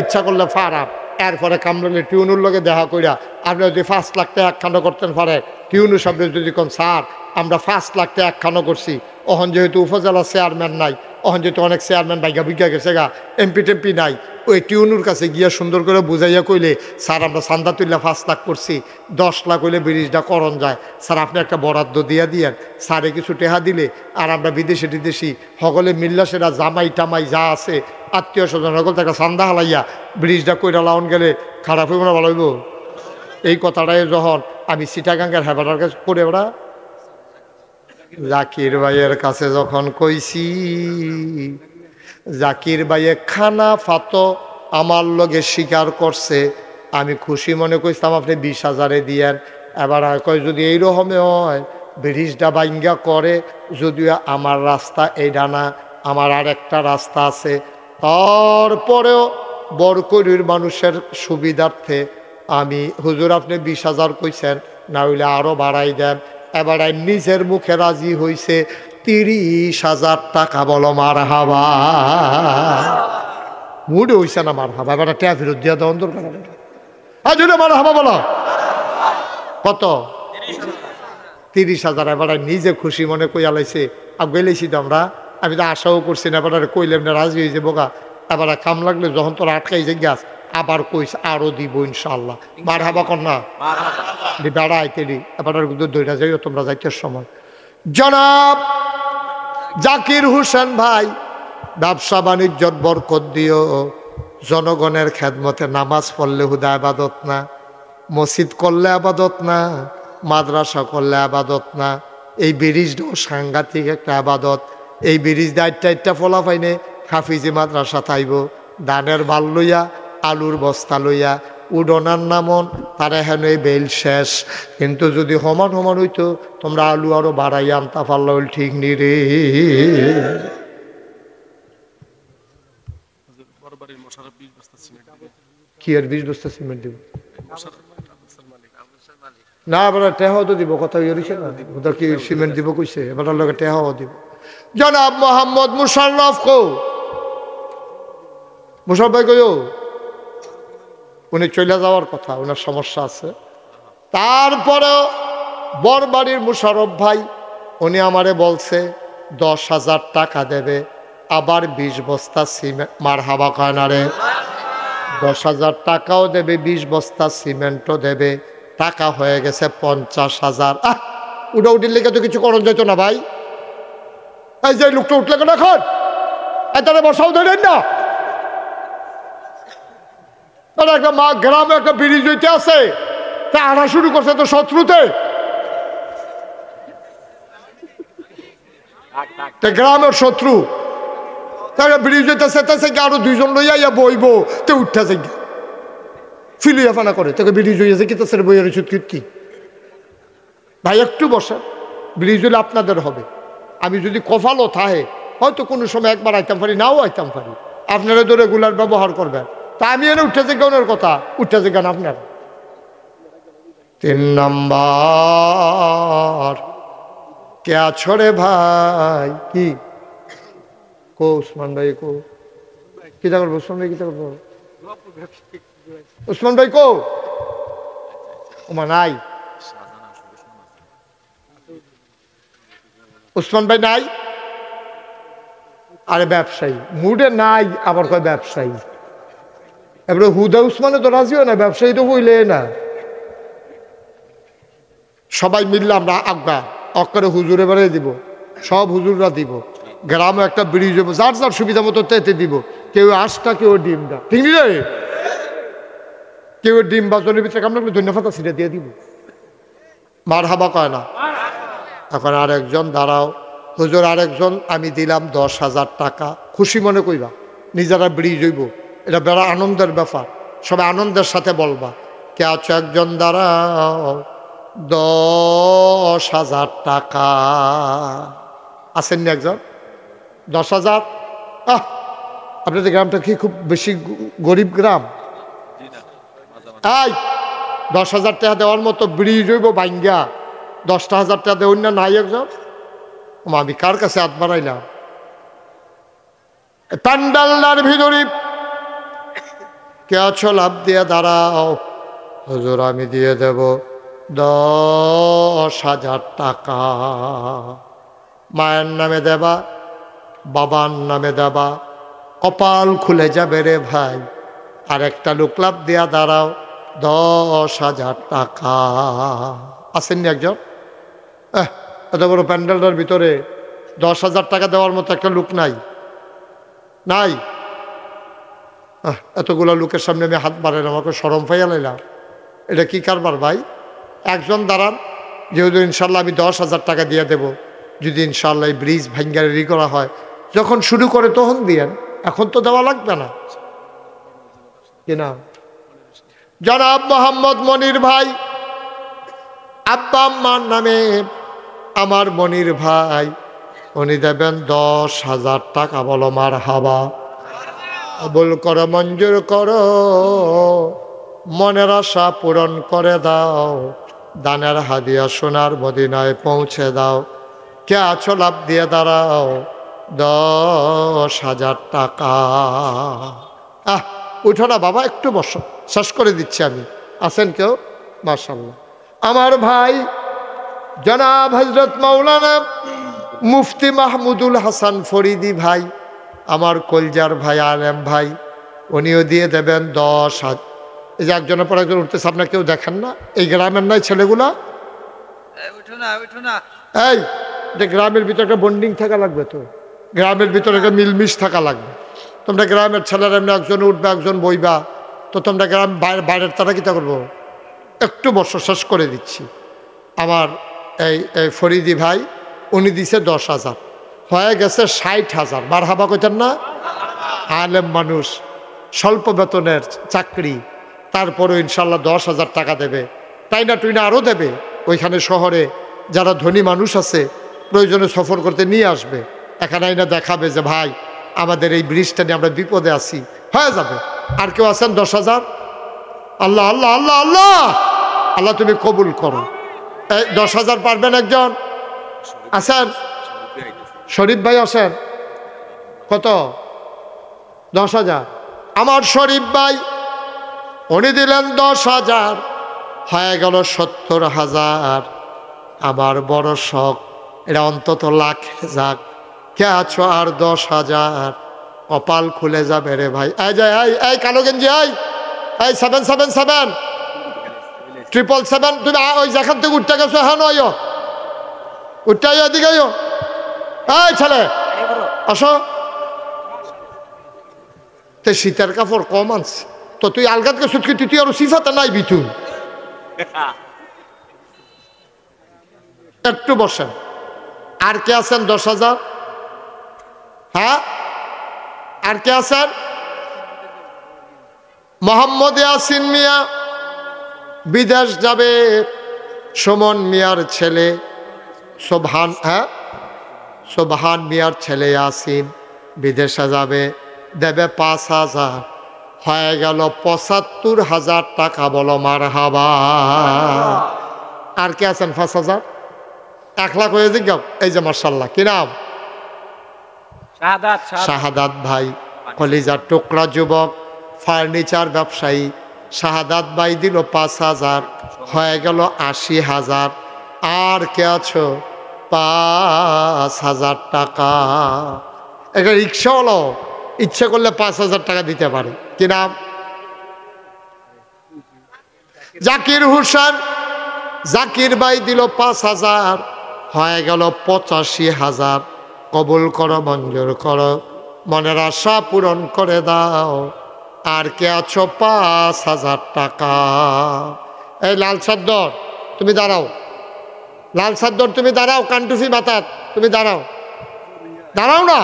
ইচ্ছা করলে ফারাম। এরপরে কামড়ালে টিউনুর লগে দেখা কইরা আপনি যদি 5 লাখ টাকা একখানো করতেন পারে টিউনু সামনে যদি কোন স্যার আমরা 5 লাখ টাকা একখানো করছি, অহন যেহেতু উপজেলা চেয়ারম্যান নাই, অহন যেহেতু অনেক চেয়ারম্যান বাইগা বিজ্ঞা গেছে গা, এমপি টেমপি নাই, ওই টিউনুর কাছে গিয়া সুন্দর করে বুঝাইয়া কইলে স্যার আমরা চান্দা তুললে 5 লাখ করছি, 10 লাখ হইলে ব্রিজটা করণ যায়, স্যার আপনি একটা বরাদ্দ দিয়া দিয়েন, স্যারে কিছু টেহা দিলে আর আমরা বিদেশি টিদেশি সকলে মিল্লা সেরা জামাই টামাই যা আছে আত্মীয় স্বজন সকল একটা চান্দা হালাইয়া ব্রিজটা কইরা লাউন গেলে খারাপ হইব না ভালো হইব। এই কথাটাই যখন আমি চিটাগাঙ্গের হেবাটার কাছে করে ওরা জাকির ভাইয়ের কাছে যখন কইছি, জাকির ভাইয়ে খানা ফাতো আমার লগে স্বীকার করছে, আমি খুশি মনে কইতাম আপনি 20,000 দিয়েন। এবার কয় যদি এইরকমে হয় ব্রিজটা বাইঙ্গা করে, যদিও আমার রাস্তা এইটা না, আমার আর একটা রাস্তা আছে, তারপরেও বরকরির মানুষের সুবিধার্থে আমি হুজুর আপনি 20,000 কইছেন, না হইলে আরও বাড়াই দেন। এবার নিজের মুখে রাজি হইছে 30,000 টাকা। বলো মার হাবা, মুডে হইছে না মার হাবা, এবার ট্যা ফেরত দিয়া দেওয়ার দরকার। আজ মার হাবা বলো কত? 30,000। এবার নিজে খুশি মনে কইয়া লাইছে, গেলেছি তো আমরা, আমি তো আশাও করছি না, এবার কইলে না রাজি হয়েছে বোকা। এবার কাম লাগলে যখন তোর আটকাই যে গাছ আবার কইস আরো দিব ইনশাল্লাহ। মার হাবা কর না বেড়া আইতেরি। এবার দইটা যাইও তোমরা যাইতে সময়। জনাব জাকির হোসেন ভাই ব্যবসা বাণিজ্যর বরকত দিও, জনগণের খেদমতে নামাজ পড়লে হুদা আবাদত না, মসজিদ করলে আবাদত না, মাদ্রাসা করলে আবাদত না, এই ব্রিজটাও সাংঘাতিক একটা আবাদত। এই ব্রিজ দায়িত্বটা ফলা পাইনে হাফিজি মাদ্রাসা থাইব, ধানের বাল লইয়া আলুর বস্তা লইয়া উডনার নামন তারা হেন এই বেল শেষ। কিন্তু যদি সমান সমান হইতো তোমরা আলু আরো বাড়াই আনতা পারল ঠিক নি রে। কি আর 20 বস্তা সিমেন্ট দিব না, এবার টেহাও তো দিব, কথা ইয়েছে না, ওটা কি সিমেন্ট দিব কইছে, এবার লগে টেহাও দিব। জনাব মোহাম্মদ মুশাররফ কো মুশাররফ ভাই কইও উনি চলে যাওয়ার কথা, ওনার সমস্যা আছে। তারপরেও বরবাড়ির মুশাররফ ভাই উনি আমারে বলছে 10,000 টাকা দেবে, আবার 20 বস্তা সিমেন্ট। মার হাবা কয় না রে, 10,000 টাকাও দেবে, 20 বস্তা সিমেন্টও দেবে, টাকা হয়ে গেছে 50,000। উঠা উঠির লেগে তো কিছু করণ যেত না ভাই। এই যে লোকটা উঠলে কেন এখন, তাহলে বসাও ধরেন না। একটা মা গ্রামে একটা ব্রিজ হইতে আছে, তা আনা শুরু করছে তো শত্রুতে। গ্রামের শত্রু তাহলে ব্রিজ হইতেছে, আরো 2জন লইয়া বইব, তো উঠতেছে ফিলিয়া ফানা করে, তোকে ব্রিজ হইয়াছে কি তার বইয়ের ওষুধ কীর্তি। ভাই একটু বসে, ব্রিজ হলে আপনাদের হবে। আমি যদি কফালও থাহে হয়তো কোনো সময় একবার আইতাম পারি, নাও আইতাম পারি, আপনারা তো রেগুলার ব্যবহার করবেন। তা আমি এনে উঠেছে গানের কথা, উঠেছে গান আপনার। 3 নম্বর কে ছড়ে ভাই, কি কো উসমান ভাই কো কিতা করবো, উসমান ভাই কিতা করবো, উসমান ভাই কো ওমা নাই, উসমান ভাই নাই। আরে ব্যবসায়ী মুডে নাই, আবার কয় ব্যবসায়ী। এবারে হুদা উসমানে তো রাজিও না, ব্যবসায়ী তো হইলে না। সবাই মিললে আমরা আজ্ঞা অক্কারে হুজুরে বেড়ে দিব, সব হুজুররা দিব, গ্রামে একটা ব্রিজ হবো, যার যার সুবিধা মতো তেতে দিব। কেউ আঁশটা, কেউ ডিমটা, ঠিক রে, কেউ ডিম বাজনের ভিতরে কামনা করে ধন্যবাদ সিটা দিয়ে দিব। মার হাবা কয় না। এখন আরেকজন দাঁড়াও, হুজুর আরেকজন আমি দিলাম 10,000 টাকা, খুশি মনে কইবা, নিজেরা ব্রিজ হইব, এটা বড় আনন্দের ব্যাপার, সবাই আনন্দের সাথে বলবা। কে আছো একজন দাঁড়াও, 10,000 টাকা। আসেননি একজন? 10,000? আপনাদের গ্রামটা কি খুব বেশি গরিব গ্রাম? এই 10,000 টাকা দেওয়ার মতো ব্রিজ হইব বাইঙ্গা, 10,000 টাকা দেওয়ার না নাই একজন? আমি কার কাছে হাত বাড়াইলাম? প্যান্ডালটার ভিতরে কে আছো লাভ দিয়ে দাঁড়াও, হুজুর আমি দিয়ে দেব 10,000 টাকা। মায়ের নামে দেবা, বাবার নামে দেবা, কপাল খুলে যাবে রে ভাই। আর একটা লোক লাভ দিয়া দাঁড়াও, 10,000 টাকা। আসেননি একজন? এত বড় প্যান্ডেলটার ভিতরে 10,000 টাকা দেওয়ার মতো একটা লোক নাই? নাই? এতগুলো লোকের সামনে আমি হাত বাড়াইলাম, আমাকে শরম পাইয়া লাইলাম। এটা কি কারবার ভাই? একজন দাঁড়ান, যেহেতু ইনশাল্লাহ আমি 10,000 টাকা দিয়ে দেব, যদি ইনশাল্লাহ এই ব্রিজ ভাঙ্গা রেডি করা হয়, যখন শুরু করে তখন দিয়েন, এখন তো দেওয়া লাগবে না। কিনা জনাব মোহাম্মদ মনির ভাই, আব্বা আম্মার নামে আমার মনির ভাই, উনি দেবেন 10,000 টাকা। বলো মার হাবা। কবুল করো, মঞ্জুর করো, মনের আশা পূরণ করে দাও, দানের হাদিয়া সোনার মদিনায় পৌঁছে দাও। কে আছো লাভ দিয়ে দাঁড়াও, 10,000 টাকা। উঠো না বাবা, একটু বসো, শেষ করে দিচ্ছি আমি। আছেন কেউ? মাশাআল্লাহ। আমার ভাই জনাব হযরত মাওলানা মুফতি মাহমুদুল হাসান ফরিদি ভাই, আমার কলজার ভাই, আলেম ভাই, উনিও দিয়ে দেবেন 10,000। এই যে একজনের পর একজন উঠতেছে, আপনার কেউ দেখেন না? এই গ্রামের নাই ছেলেগুলা? এই যে গ্রামের ভিতরে একটা বন্ডিং থাকা লাগবে, তো গ্রামের ভিতরে একটা মিলমিশ থাকা লাগবে। তোমরা গ্রামের ছেলেরা এমনি একজন উঠবে একজন বইবা, তো তোমরা গ্রাম বাইরের তারা কিতা করবো? একটু বর্ষ শেষ করে দিচ্ছি। আমার এই ফরিদি ভাই, উনি দিছে 10,000, হয়ে গেছে 60,000। মারহাবা কইতেন না? আলেম মানুষ, স্বল্প বেতনের চাকরি, তারপরেও ইনশাল্লাহ 10,000 টাকা দেবে। তাই না টুই না আরও দেবে। ওইখানে শহরে যারা ধনী মানুষ আছে, প্রয়োজনে সফর করতে নিয়ে আসবে, এখানে আইনা দেখাবে যে ভাই আমাদের এই ব্রিজটা নিয়ে আমরা বিপদে আছি, হয়ে যাবে। আর কেউ আছেন 10,000? আল্লাহ আল্লাহ আল্লাহ আল্লাহ আল্লাহ, তুমি কবুল করো। এই 10,000 পারবেন একজন? আছেন? শরীফ ভাই আছেন? কত? 10,000। আমার শরীফ ভাই, উনি দিলেন 10,000, হয়ে গেল 70,000। আমার বড় শখ, এটা অন্তত লাখ যাক। কে আছো আর 10,000? কপাল খুলে যাবে রে ভাই। এই যে এই কালো গেঞ্জি, এই 777 777, তুমি ওই যেখান থেকে উঠতে গেছো, হ্যাঁ নয় উঠতে এদিকে, এই ছেলে আসো। তো শীতের কাপড় কম আনছে, তো তুই আলগাত গেছো, তুই আরো সিফাতে নাই বিতু। একটু বসেন। আর কে আছেন 10,000? হ্যাঁ, আর কে আছেন? মোহাম্মদ ইয়াসিন মিয়া বিদেশ যাবে, সুমন মিয়ার ছেলে সোবহান, হ্যাঁ সোবহান মিয়ার ছেলে ইয়াসিন বিদেশে যাবে, দেবে 5,000, হয়ে গেল 75,000 টাকা। বলো মারহাবা। আর কে আছেন 5,000? 1 লাখ হয়ে জিজ্ঞাও। এই যে মাশাআল্লাহ, কি নাম? শাহাদাত ভাই, কলিজার টুকরা যুবক, ফার্নিচার ব্যবসায়ী। শাহাদাত ভাই দিল 5,000, হয়ে গেল 80,000। আর কে আছো? 5,000 টাকা। একটা রিক্সা হলো, ইচ্ছে করলে 5,000 টাকা দিতে পারে। কি নাম? জাকির হোসেন। জাকির ভাই দিল 5,000, হয়ে গেল 85,000। কবুল করো, মঞ্জুর করো, মনের আশা পূরণ করে দাও। আর কে আছো? 5,000 টাকা। এই লাল চাদর, তুমি দাঁড়াও। লাল চাদর তুমি দাঁড়াও, কানটুফি মাথাত তুমি দাঁড়াও, দাঁড়াও না,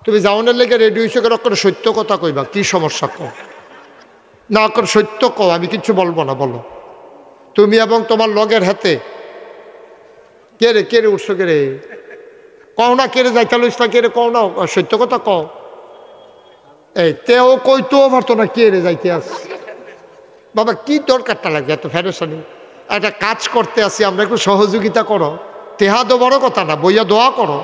তুমি যাওনের লেগে রেডি হয়েছো কেন? করে সত্য কথা কইবা, কি সমস্যা কও না, করে সত্য কও, আমি কিচ্ছু বলবো না, বলো। তুমি এবং তোমার লগের হাতে কে রে উঠছো, কে রে কও না, কে রে যাইতে লইস না, কে রে কও না, সত্য কথা কও। এই তেও কইতেও পারতো না কে রে যাইতে আস। বাবা কি দরকারটা লাগে এত ফেরেশানি? একটা কাজ করতে আসি আমরা, একটু সহযোগিতা করো। তেহা তো বড় কথা না, বইয়া দোয়া করো।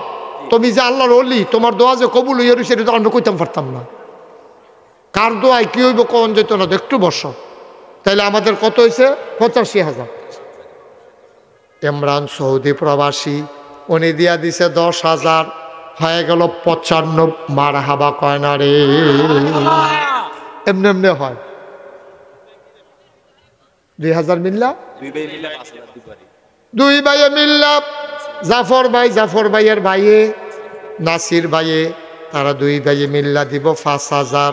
তুমি যে আল্লাহর ওলি, তোমার দোয়া যে কবুল হইয়া রয়েছে এটা তো আমরা কইতাম পারতাম না। কার দোয়ায় কি হইব কোন যেত না, একটু বসো। তাইলে আমাদের কত হয়েছে? 85,000। ইমরান সৌদি প্রবাসী, উনি দিয়া দিছে 10,000, হয়ে গেল 95। মার হাবা কয় না রে, এমনি এমনি হয়। 2,000 মিল্লা, দুই ভাইয়ে মিল্লা, জাফর ভাইয়ের ভাইয়ে, নাসির ভাইয়ে, তারা দুই ভাইয়ে মিল্লা দিব 5,000,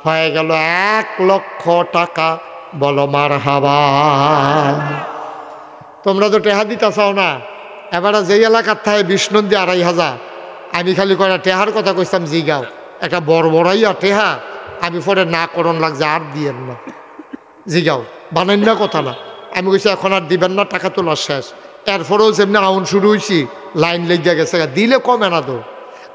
হয়ে গেল 1,00,000 টাকা। বলো মার হাবা। তোমরা তো টেহা দিতে চাও না। এবারে যেই এলাকার থাকে বিষ্ণন্দী 2,500, আমি খালি কয়টা টেহার কথা কইতাম, জিগাও একটা বড়াইয়া টেহা, আমি পরে না করণ লাগছে, আর দিয়েন না, জিগাও বানাইন না কথা না। আমি কইছি এখন আর দিবেন না, টাকা তোলা শেষ। এরপরেও যেমনি আউন শুরু হয়েছি, লাইন লেগে গেছে, দিলে কমে না তো।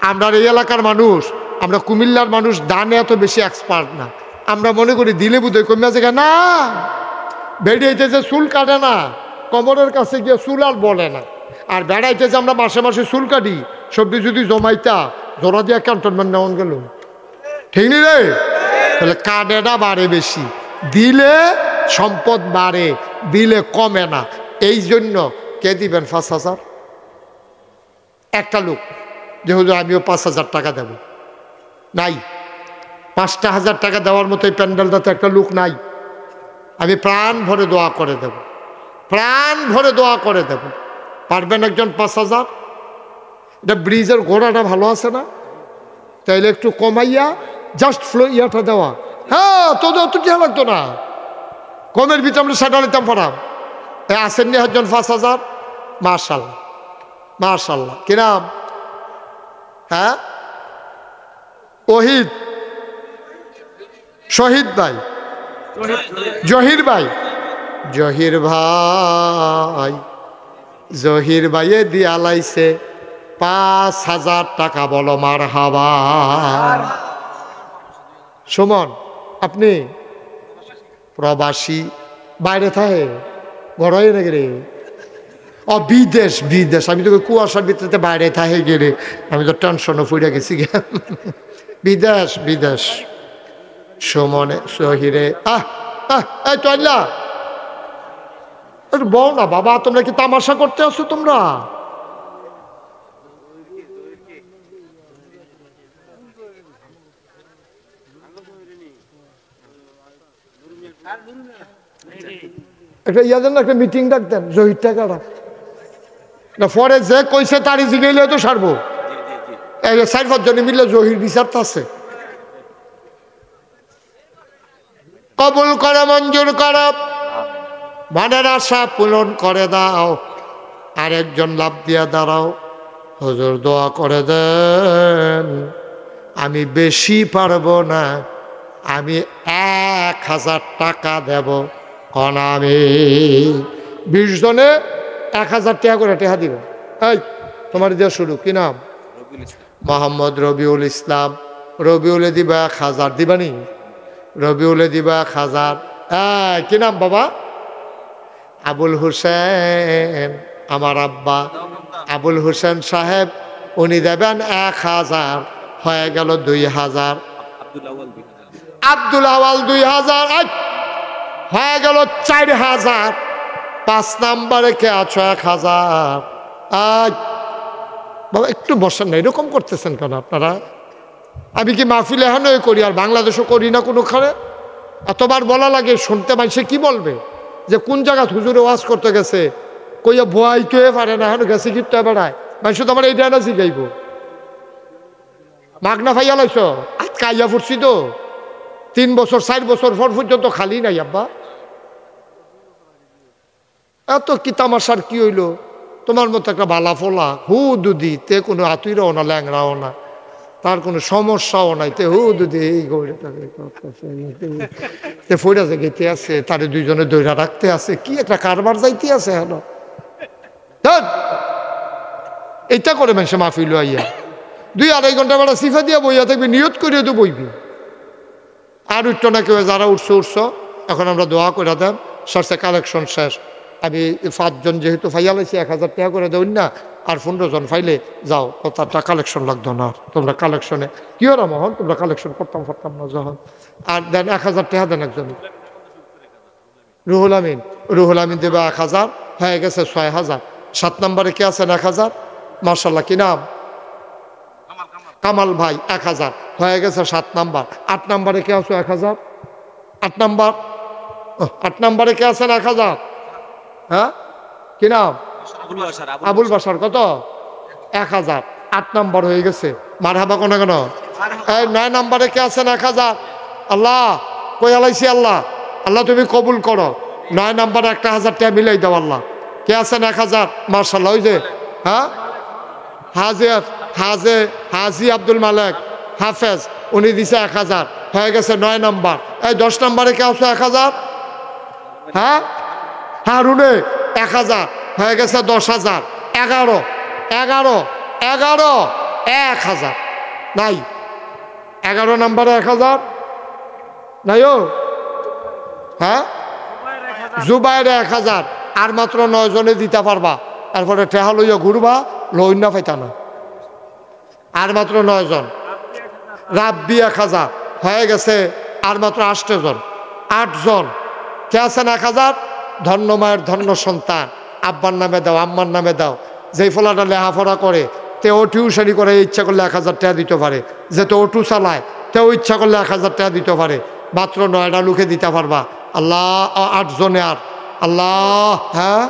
আমরা এই এলাকার মানুষ, আমরা কুমিল্লার মানুষ দানে এত বেশি এক্সপার্ট না। আমরা মনে করি দিলে বুধই কমে আছে, না বেড়িয়েছে চুল কাটে না, কোমরের কাছে গিয়ে চুল আর বলে না। আর বেড়াইতেছে আমরা মাসে মাসে চুল কাটি, সবজি যদি জমাইতা জোড়া দিয়া ক্যান্টনমেন্ট নেওয়ান গেল, ঠিক নি রে? তাহলে কাটেটা বাড়ে বেশি, দিলে সম্পদ বাড়ে, দিলে কমে না। এই জন্য কে দিবেন 5,000? একটা লোক যে হুজুর আমিও 5,000 টাকা দেব, নাই। 5,000 টাকা দেওয়ার মতো এই প্যান্ডেলটাতে একটা লোক নাই। আমি প্রাণ ভরে দোয়া করে দেব, প্রাণ ভরে দোয়া করে দেব। পারবেন একজন 5,000? এটা ব্রিজের ঘোড়াটা ভালো আছে না, তাইলে একটু কমাইয়া জাস্ট ফ্লো ইয়াটা দেওয়া। হ্যাঁ, তোদের তো টিয়া লাগতো না, কমের ভিতরে আমরা সেটা নিতাম পড়াম। আসেননি একজন 5,000? মাশাল্লাহ মাশাল্লাহ। কি নাম? হ্যাঁ, ওহিদ, শহীদ ভাই, জহির ভাই, জহির ভাই, জহির ভাইয়ে দিয়া লাইছে 5,000 টাকা। বলো মার হাবা। সুমন আপনি প্রবাসী, বাইরে থাকে, ঘরে নাকি রে? ও বিদেশ, বিদেশ। আমি তোকে কুয়াশার ভিতরে বাইরে থাকে গেলে আমি তো টেনশনও ফুড়ে গেছি। বিদেশ, বিদেশ। সুমনে সহিরে এই তো আল্লাহ বল না বাবা, তোমরা কি তামাশা করতে আসো তোমরা? একটা ইয়াদের না একটা মিটিং ডাকতেন, জহির টাকাটা না পরে যে কইছে তারই জিগাইলে তো সারবো। 4-5 জনে মিললে জহির বিচারটা আছে। কবুল করে, মঞ্জুর করো, মনের আশা পূরণ করে দাও। আরেকজন লাভ দিয়া দাঁড়াও, হুজুর দোয়া করে দেন, আমি বেশি পারবো না, আমি 1,000 টাকা দেব। কন আমি 20 জনে 1,000 টাকা করে টেহা দিব। এই তোমার দিয়ে শুরু, কি নাম? মোহাম্মদ রবিউল ইসলাম। রবিউলে দিবা 1,000, দিবানি? রবিউলে দিবা 1,000। কি নাম বাবা? আবুল হোসেন, আমার আব্বা আবুল হোসেন সাহেব, উনি দেবেন 1,000, হয়ে গেল 2,000। আব্দুল আওয়াল 2,000, হয়ে গেল 4,000। 5 নাম্বারে কে আছো? 1,000। বাবা একটু বসেন না, এরকম করতেছেন কেন আপনারা? আমি কি মাহফিল এখানেও করি আর বাংলাদেশও করি না কোনোখানে? এতবার বলা লাগে, শুনতে মানুষে কি বলবে যে কোন জায়গা হুজুরে ওয়াজ করতে গেছে, কইয়া ভয় কে পারে না, এখন গেছে কিপটা বেড়ায়। মানুষ তো আমার এইটা না শিখাইব, মাগনা ভাইয়া লাইছ আজকে আইয়া ফুটছি তো 3 বছর 4 বছর পর পর্যন্ত খালি নাই আব্বা। এত কি তামাশার কি হইলো? তোমার মতো একটা বালা ফোলা হু দুদি, তে কোনো আতুইরাও না, ল্যাংরাও না, তার কোনো সমস্যাও নাই, তে হু দুদি এই ফইরা যে গেতে আছে, তারে দুইজনে দৈরা রাখতে আছে, কি একটা কারবার যাইতে আছে হলো। এইটা করে মানুষে মাহফিল আইয়া 2-2.5 ঘন্টা বেড়া সিফা দিয়া বইয়া থাকবি, নিয়ত করিয়া তো বইবি। আর উঠতো না কেউ, যারা উঠছো। এখন আমরা দোয়া করে দেন, সরষে কালেকশন শেষ। আমি 5 জন যেহেতু ফাইয়া লাইছি, 1000 টাকা করে দেউন না, আর 15 জন ফাইলে যাও, কতটা কালেকশন লাগতো না। তোমরা কালেকশনে কি ওরা মোহন, তোমরা কালেকশন করতাম না যখন। আর দেন 1000 টাকা দেন একজন। রুহুল আমিন দেবে 1000, হয়ে গেছে 6000। 7 নম্বরে কে আছেন 1000? মার্শাল্লাহ, কি নাম? কামাল ভাই 1000, হয়ে গেছে 7 নাম্বার। 8 নম্বরে কে আছো 1000? 8 নাম্বার, 8 নম্বরে কে আছেন 1000? হ্যাঁ, কি নাম? আবুল বাসার। কত? 1000। 8 নম্বর হয়ে গেছে। মারহাবা কোন কেন? 9 নম্বরে কে আছেন 1000? আল্লাহ কই আলাইছি, আল্লাহ আল্লাহ তুমি কবুল করো। 9 নম্বরে 1000 টাকা মিলাই দাও আল্লাহ। কে আছেন 1000? মার্শাল্লাহ, ওই যে হ্যাঁ হাজি আব্দুল মালেক হাফেজ, উনি দিছে 1000, হয়ে গেছে 9 নম্বর। এই 10 নম্বরে কে আছে 1000? হ্যাঁ, হারুনে 1000, হয়ে গেছে 10,000। 1000 নাই। 11 নম্বরে 1000 নাই। ও হ্যাঁ, জুবাইর 1000। আর মাত্র 9 জনে দিতে পারবা, তারপরে টেহা লইয়া ঘুরবা, লইন না পাইতা না। আর মাত্র 9 জন। রাব্বি 1000, হয়ে গেছে আর মাত্র 8 জন। 8 জন কে আছেন 1000? ধন্য মায়ের ধন্য সন্তান, আব্বার নামে দাও, আম্মার নামে দাও। যেই ফলাটা লেহাপড়া করে, তেও টিউশনি করে, ইচ্ছা করলে 1000 টাকা দিতে পারে। যে তো অটো চালায়, তেও ইচ্ছা করলে 1000 টাকা দিতে পারে। মাত্র 9টা লোকে দিতে পারবা। আল্লাহ, 8 জনে। আর আল্লাহ, হ্যাঁ,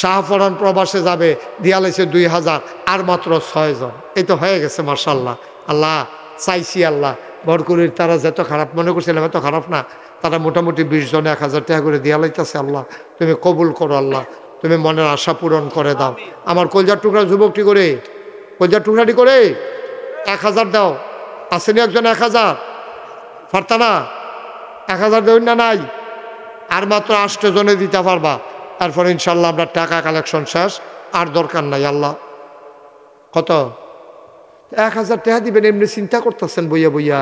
শাহফরান প্রবাসে যাবে, দিয়ালেছে 2000, আর মাত্র 6 জন। এই তো হয়ে গেছে মার্শাল্লাহ। আল্লাহ চাইছি, আল্লাহ বরকুরির তারা যত খারাপ মনে করছিলাম এত খারাপ না, তারা মোটামুটি 20 জনে 1000 টাকা করে দিয়া লাইতেছে। আল্লাহ তুমি কবুল করো, আল্লাহ তুমি মনের আশা পূরণ করে দাও। আমার কলজার টুকরা যুবকটি করে, কলজার টুকরাটি করে 1000 দাও। আসেনি একজন 1000? পারতা না? 1000 দেউন না? নাই। আর মাত্র 8 জনে দিতে পারবা। তারপরে ইনশাল্লাহ আমরা টাকা কালেকশন শেষ, আর দরকার নাই। আল্লাহ কত? 1000 টাকা দিবেন, এমনি চিন্তা করতেছেন বইয়া বইয়া।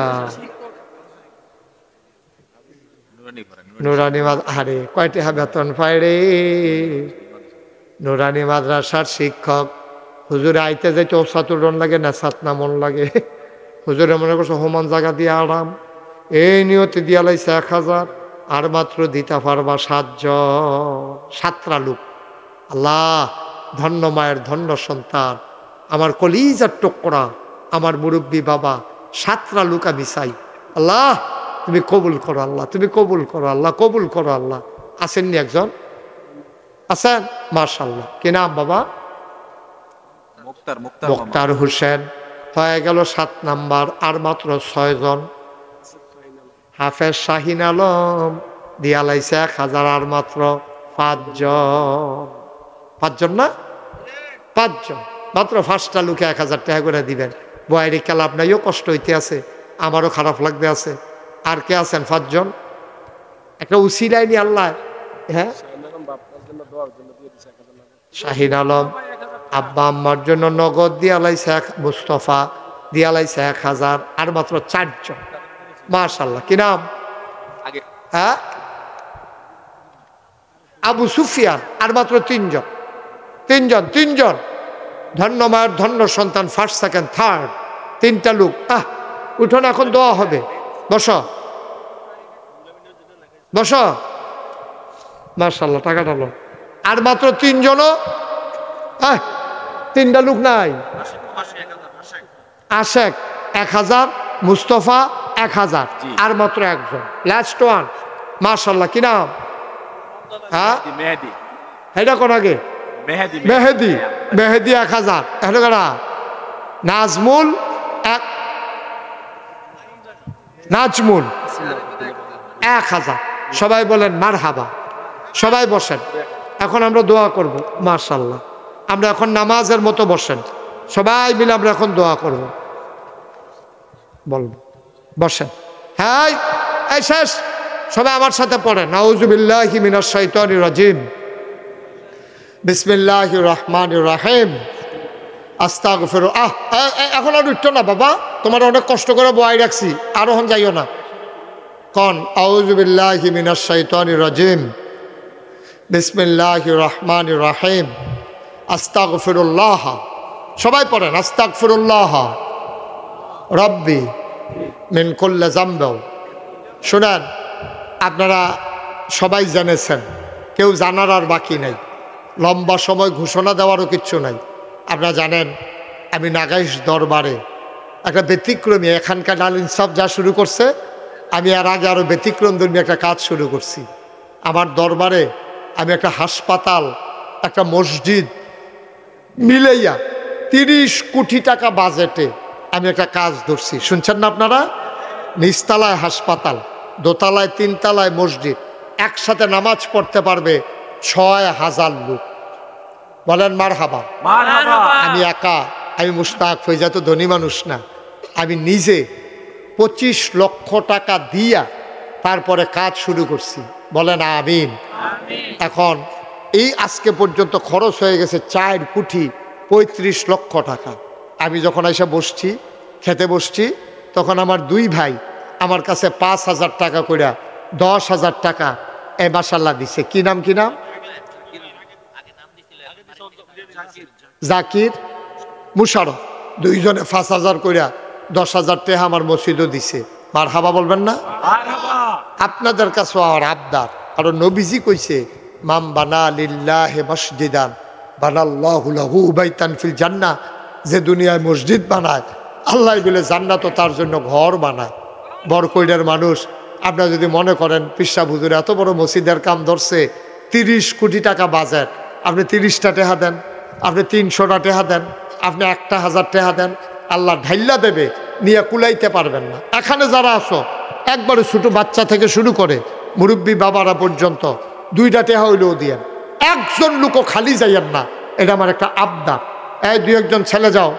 নুরানি আরে কয় টাকা বেতন পায় রে? নুরানি মাদ্রাসার শিক্ষক হুজুরে আইতে যাইতে ওসাতুরন লাগে না, সাতনা মন লাগে। হুজুরে মনে করছে হোমান জায়গা দিয়ে আরাম, এই নিয়তে দিয়া লাইছে 1000, আর মাত্র দিতে পারবা 7 জন, 7টা লোক। আল্লাহ ধন্য মায়ের ধন্য সন্তান, আমার কলিজার টুকরা, আমার মুরব্বী বাবা, 7টা লোক আমি চাই। আল্লাহ তুমি কবুল করো, আল্লাহ তুমি কবুল করো, আল্লাহ কবুল করো। আল্লাহ আসেননি একজন? আছেন? মাশাআল্লাহ। কি নাম বাবা? মুক্তার হোসেন। হয়ে গেল 7 নাম্বার। আর মাত্র 6 জন। হাফেজ শাহিন আলম দিয়া লাইছে 1000, আর মাত্র 5 জন। 5 জন না? 5 জন। মাত্র 5টা লোকে 1000 টাকা করে দিবেন। বয়ারি খেলা আপনারও কষ্ট হইতে আছে, আমারও খারাপ লাগতে আছে। আর কে আছেন? 5 জন। একটা উসিলাইনি আল্লাহ। হ্যাঁ, শাহিন আলম আব্বা আম্মার জন্য নগদ দিয়া লাইছে, মুস্তফা দিয়া লাইছে 1000, আর মাত্র 4 জন। মাশাআল্লাহ। কি নাম? হ্যাঁ, আবু সুফিয়ান। আর মাত্র 3 জন। 3 জন। ধন্য মায়ের ধন্য সন্তান, ফার্স্ট সেকেন্ড থার্ড, 3টা লোক। উঠোন, এখন দোয়া হবে। বসো বসো। মাশাআল্লাহ, টাকাটা লো। আর মাত্র 3 জনও। 3টা লোক নাই। আশেক 1000, মুস্তফা 1000, আর মাত্র 1 জন। Last one. মাশাআল্লাহ। কি নাম? হ্যাঁ, এটা কোন আগে? মেহেদি। মেহেদি 1000। এটা কারা? নাজমুল নাজমুল 1000। সবাই বলেন মারহাবা। সবাই বসেন, এখন আমরা দোয়া করব। মাশাআল্লাহ, আমরা এখন নামাজের মতো বসেন, সবাই মিলে আমরা এখন দোয়া করব। বলবো বসেন। হ্যাঁ এই শেষ, সবাই আমার সাথে পড়েন। আউযু বিল্লাহি মিনাশ শাইতানির রাজিম, বিসমিল্লাহির রহমানির রহিম, আস্তাগফিরু। এখন আর উঠতো না বাবা, তোমার অনেক কষ্ট করে বয়াই রাখছি, আরো হন যাইও না। কোন আউযু বিল্লাহি মিনাশ শাইতানির রাজিম, বিসমিল্লাহির রহমানির রহিম, আস্তাগফিরুল্লাহ। সবাই পড়েন, আস্তাগফিরুল্লাহ রব্বি মিন কুল্লি যামব। শুনেন, আপনারা সবাই জেনেছেন, কেউ জানার আর বাকি নাই, লম্বা সময় ঘোষণা দেওয়ারও কিচ্ছু নাই। আপনারা জানেন আমি নাগাইশ দরবারে একটা ব্যতিক্রমী, এখানকার আল ইনসাফ যা শুরু করছে, আমি এর আগে আরও ব্যতিক্রম ধর্মী একটা কাজ শুরু করছি। আমার দরবারে আমি একটা হাসপাতাল, একটা মসজিদ মিলাইয়া 30 কোটি টাকা বাজেটে আমি একটা কাজ ধরছি। শুনছেন না আপনারা? নিচতলায় হাসপাতাল, দোতলায় 3 তলায় মসজিদ, একসাথে নামাজ পড়তে পারবে 6000 লোক। বলেন মারহাবা। আমি একা, আমি মুশতাক ফৈজা তো ধনী মানুষ না, আমি নিজে 25 লক্ষ টাকা দিয়া তারপরে কাজ শুরু করছি। বলেন আমিন। এখন এই আজকে পর্যন্ত খরচ হয়ে গেছে 4 কোটি 35 লক্ষ টাকা। আমি যখন এসে বসছি, খেতে বসছি, তখন আমার 2 ভাই আমার কাছে 5000 টাকা করে 10,000 টাকা এ মাশাআল্লাহ দিছে। কি নাম কি নাম? জাকির, মুশারফ, 2 জনে 5000 করে 10,000 টাকা আমার মসজিদও দিছে। মারহাবা বলবেন না? আপনাদের কাছে আর আবদার, কারণ নবীজি কইছে মাম বানা লিল্লাহি মসজিদান বানাল্লাহু লাহু বাইতান ফিল জান্নাহ। যে দুনিয়ায় মসজিদ বানায়, আল্লাহ বলে জান্নাতও তার জন্য ঘর বানায়। বরকৈডের মানুষ, আপনারা যদি মনে করেন পিসা হুজুর এত বড় মসজিদের কাম ধরছে, 30 কোটি টাকা বাজেট, আপনি 30টা টাকা দেন, আপনি 300টা টাকা দেন, আপনি 1000 টাকা দেন, আল্লাহ ঢাইল্লা দেবে, নিয়ে কুলাইতে পারবেন না। এখানে যারা আছো, একবারে ছোট বাচ্চা থেকে শুরু করে মুরব্বী বাবারা পর্যন্ত 2টা টাকা হইলেও দিয়েন, একজন লোকও খালি যাইয়েন না। এটা আমার একটা আবদার। এই 2-1 ছেলে যাও,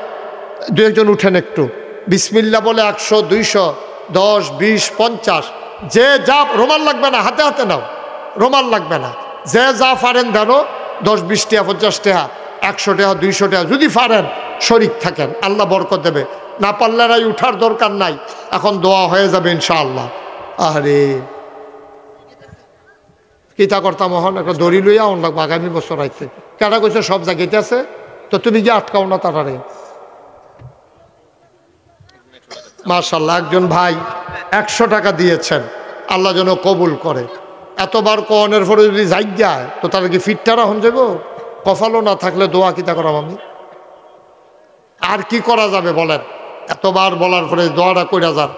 2-1 উঠেন একটু, বিসমিল্লাহ বলে 100, 200, 10, 20, 50, যে যা, রোমাল লাগবে না, হাতে হাতে নাও, রোমাল লাগবে না, যে যা পারেন দেন, 10, 20 টাকা, 50 টাকা, 100 টাকা, 200 টাকা, যদি পারেন শরীক থাকেন, আল্লাহ বরকত দেবে। না পারলে নাই, উঠার দরকার নাই, এখন দোয়া হয়ে যাবে ইনশাআল্লাহ। আরে কিতা করতাম, হন একটা দড়ি লইয়া অন লাগবো আগামী বছর আইতে। কেটা কইছে সব জায়গাতে আছে, তো তুমি গিয়ে আটকাও না তারারে। মাশাআল্লাহ, একজন ভাই 100 টাকা দিয়েছেন, আল্লাহ যেন কবুল করে। এতবার কনের পরে যদি যাই যায়, তো তারা কি ফিটটারা হন যাব? কপালও না থাকলে দোয়া কিতা করাম আমি? আর কি করা যাবে বলেন? এতবার বলার পরে দোয়াটা কইরা যান।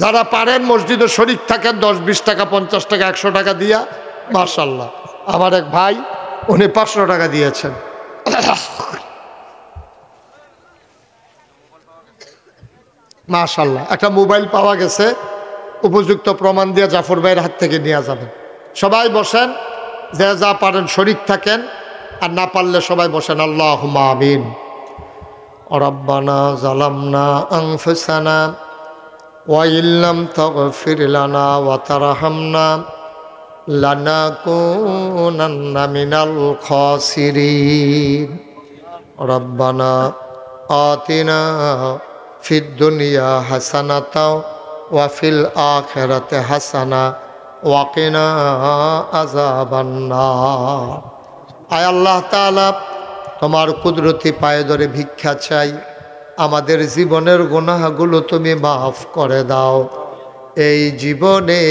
যারা পারেন মসজিদে শরীক থাকেন, 10, 20 টাকা, 50 টাকা, 100 টাকা দিয়া। মাশাআল্লাহ, আমার এক ভাই, উনি 500 টাকা দিয়েছেন। মাশাআল্লাহ, একটা মোবাইল পাওয়া গেছে, উপযুক্ত প্রমাণ দিয়ে জাফর ভাইয়ের হাত থেকে নিয়ে যাবেন। সবাই বসেন, যে যা পারেন শরীক থাকেন, আর না পারলে সবাই বসেন। আল্লাহুম্মা আমিন। রব্বানা যালামনা আনফুসানা ওয়া ইল্লাম তাগফির লানা ওয়া তারহামনা লানাকুনান্না মিনাল খাসিরিন। রব্বানা আতিনা ফিদ দুনিয়া হাসানাতাও ওয়া ফিল আখিরাতি হাসানা ওয়া কিনা আযাবান্নার। আয় আল্লাহ তাআলা, তোমার কুদরতি পায়ে ধরে ভিক্ষা চাই, আমাদের জীবনের গুনাহগুলো তুমি মাফ করে দাও। এই জীবনে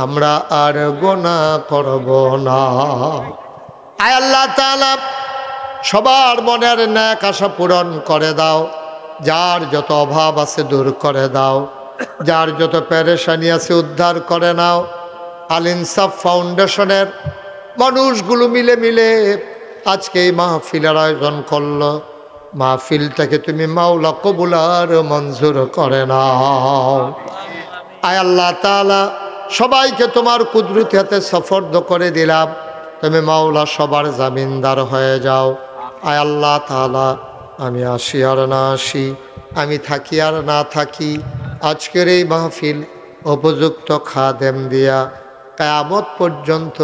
আমরা আর গুনাহ করব না। আয় আল্লাহ তাআলা, সবার মনের ন্যাক আশা পূরণ করে দাও। যার যত অভাব আছে দূর করে দাও, যার যত পেরেশানি আছে উদ্ধার করে নাও। আল ইনসাফ ফাউন্ডেশনের মানুষগুলো মিলে মিলে আজকে এই মাহফিলের আয়োজন করলো। মাহফিলটাকে তুমি মাওলা কবুল আর মঞ্জুর করে নাও। আয় আল্লাহ তাআলা, সবাইকে তোমার কুদরতি হাতে সফর্দ করে দিলাম, তুমি মাওলা সবার জামিনদার হয়ে যাও। আয় আল্লাহ তাআলা, আমি আসি আর না আসি, আমি থাকি আর না থাকি, আজকের এই মাহফিল উপযুক্ত খাদেম দিয়া কিয়ামত পর্যন্ত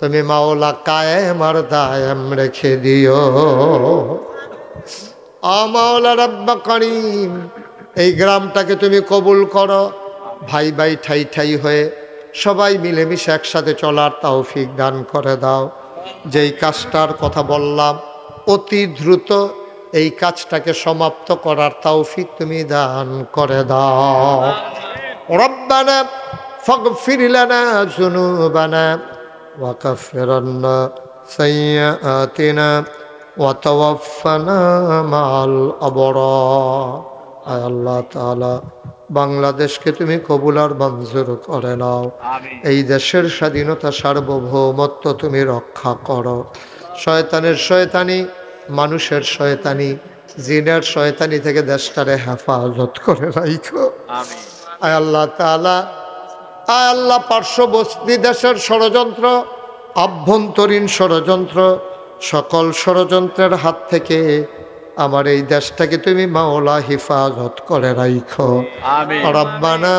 তুমি মাওলা কায়েম আর দায়েম রেখে দিও। মাওলা রাব্বা কারীম, এই গ্রামটাকে তুমি কবুল করো, ভাই ভাই ঠাই ঠাই হয়ে সবাই মিলেমিশে একসাথে চলার তৌফিক দান করে দাও। যেই কাজটার কথা বললাম অতি দ্রুত এই কাজটাকে সমাপ্ত করার তৌফিক তুমি দান করে দাও। রব্বানা ফাগফির লানা যুনুবানা ওয়া কাফির আন্না সাইয়্যাতিনা ওয়া তাওয়াফফানা মা'আল আবরার। আয় আল্লাহ তাআলা, বাংলাদেশকে তুমি কবুল আর মঞ্জুর করে নাও। এই দেশের স্বাধীনতা সার্বভৌমত্ব তুমি রক্ষা করো। শয়তানের শয়তানি, মানুষের শয়তানি, জিনের শয়তানি থেকে দেশটারে হেফাজত করে রাখো। আয় আল্লাহ তাআলা, আয় আল্লাহ, পার্শ্ববর্তী দেশের ষড়যন্ত্র, আভ্যন্তরীণ ষড়যন্ত্র, সকল ষড়যন্ত্রের হাত থেকে আমার এই দেশটাকে তুমি মাওলা হিফাজত করে রাখো। রব্বানা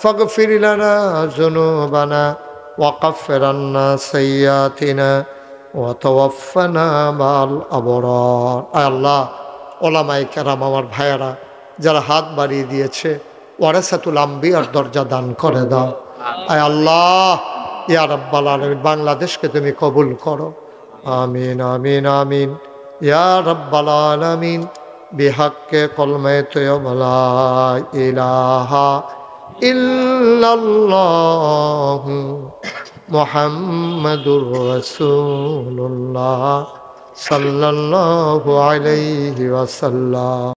ফাগফির লানা যুনুবানা ওয়া কাফির আন্না সাইয়্যাতিনা ওয়া তাওয়াফফানা মা'আল আবরার। আয় আল্লাহ, ওলামায়ে কেরাম, আমার ভাইয়েরা যারা হাত বাড়িয়ে দিয়েছে, ওয়ারাসাতুল আম্বিয়ার দরজা দান করে দাও। আয় আল্লাহ, ইয়া রাব্বাল আলামিন, বাংলাদেশকে তুমি কবুল করো। আমিন আমিন আমিন ইয়া রাব্বাল আলামিন। বিহাক্কে কলমে তয়্যিবা লা ইলাহা ইল্লাল্লাহু মুহাম্মাদুর রাসূলুল্লাহ সাল্লাল্লাহু আলাইহি ওয়াসাল্লাম।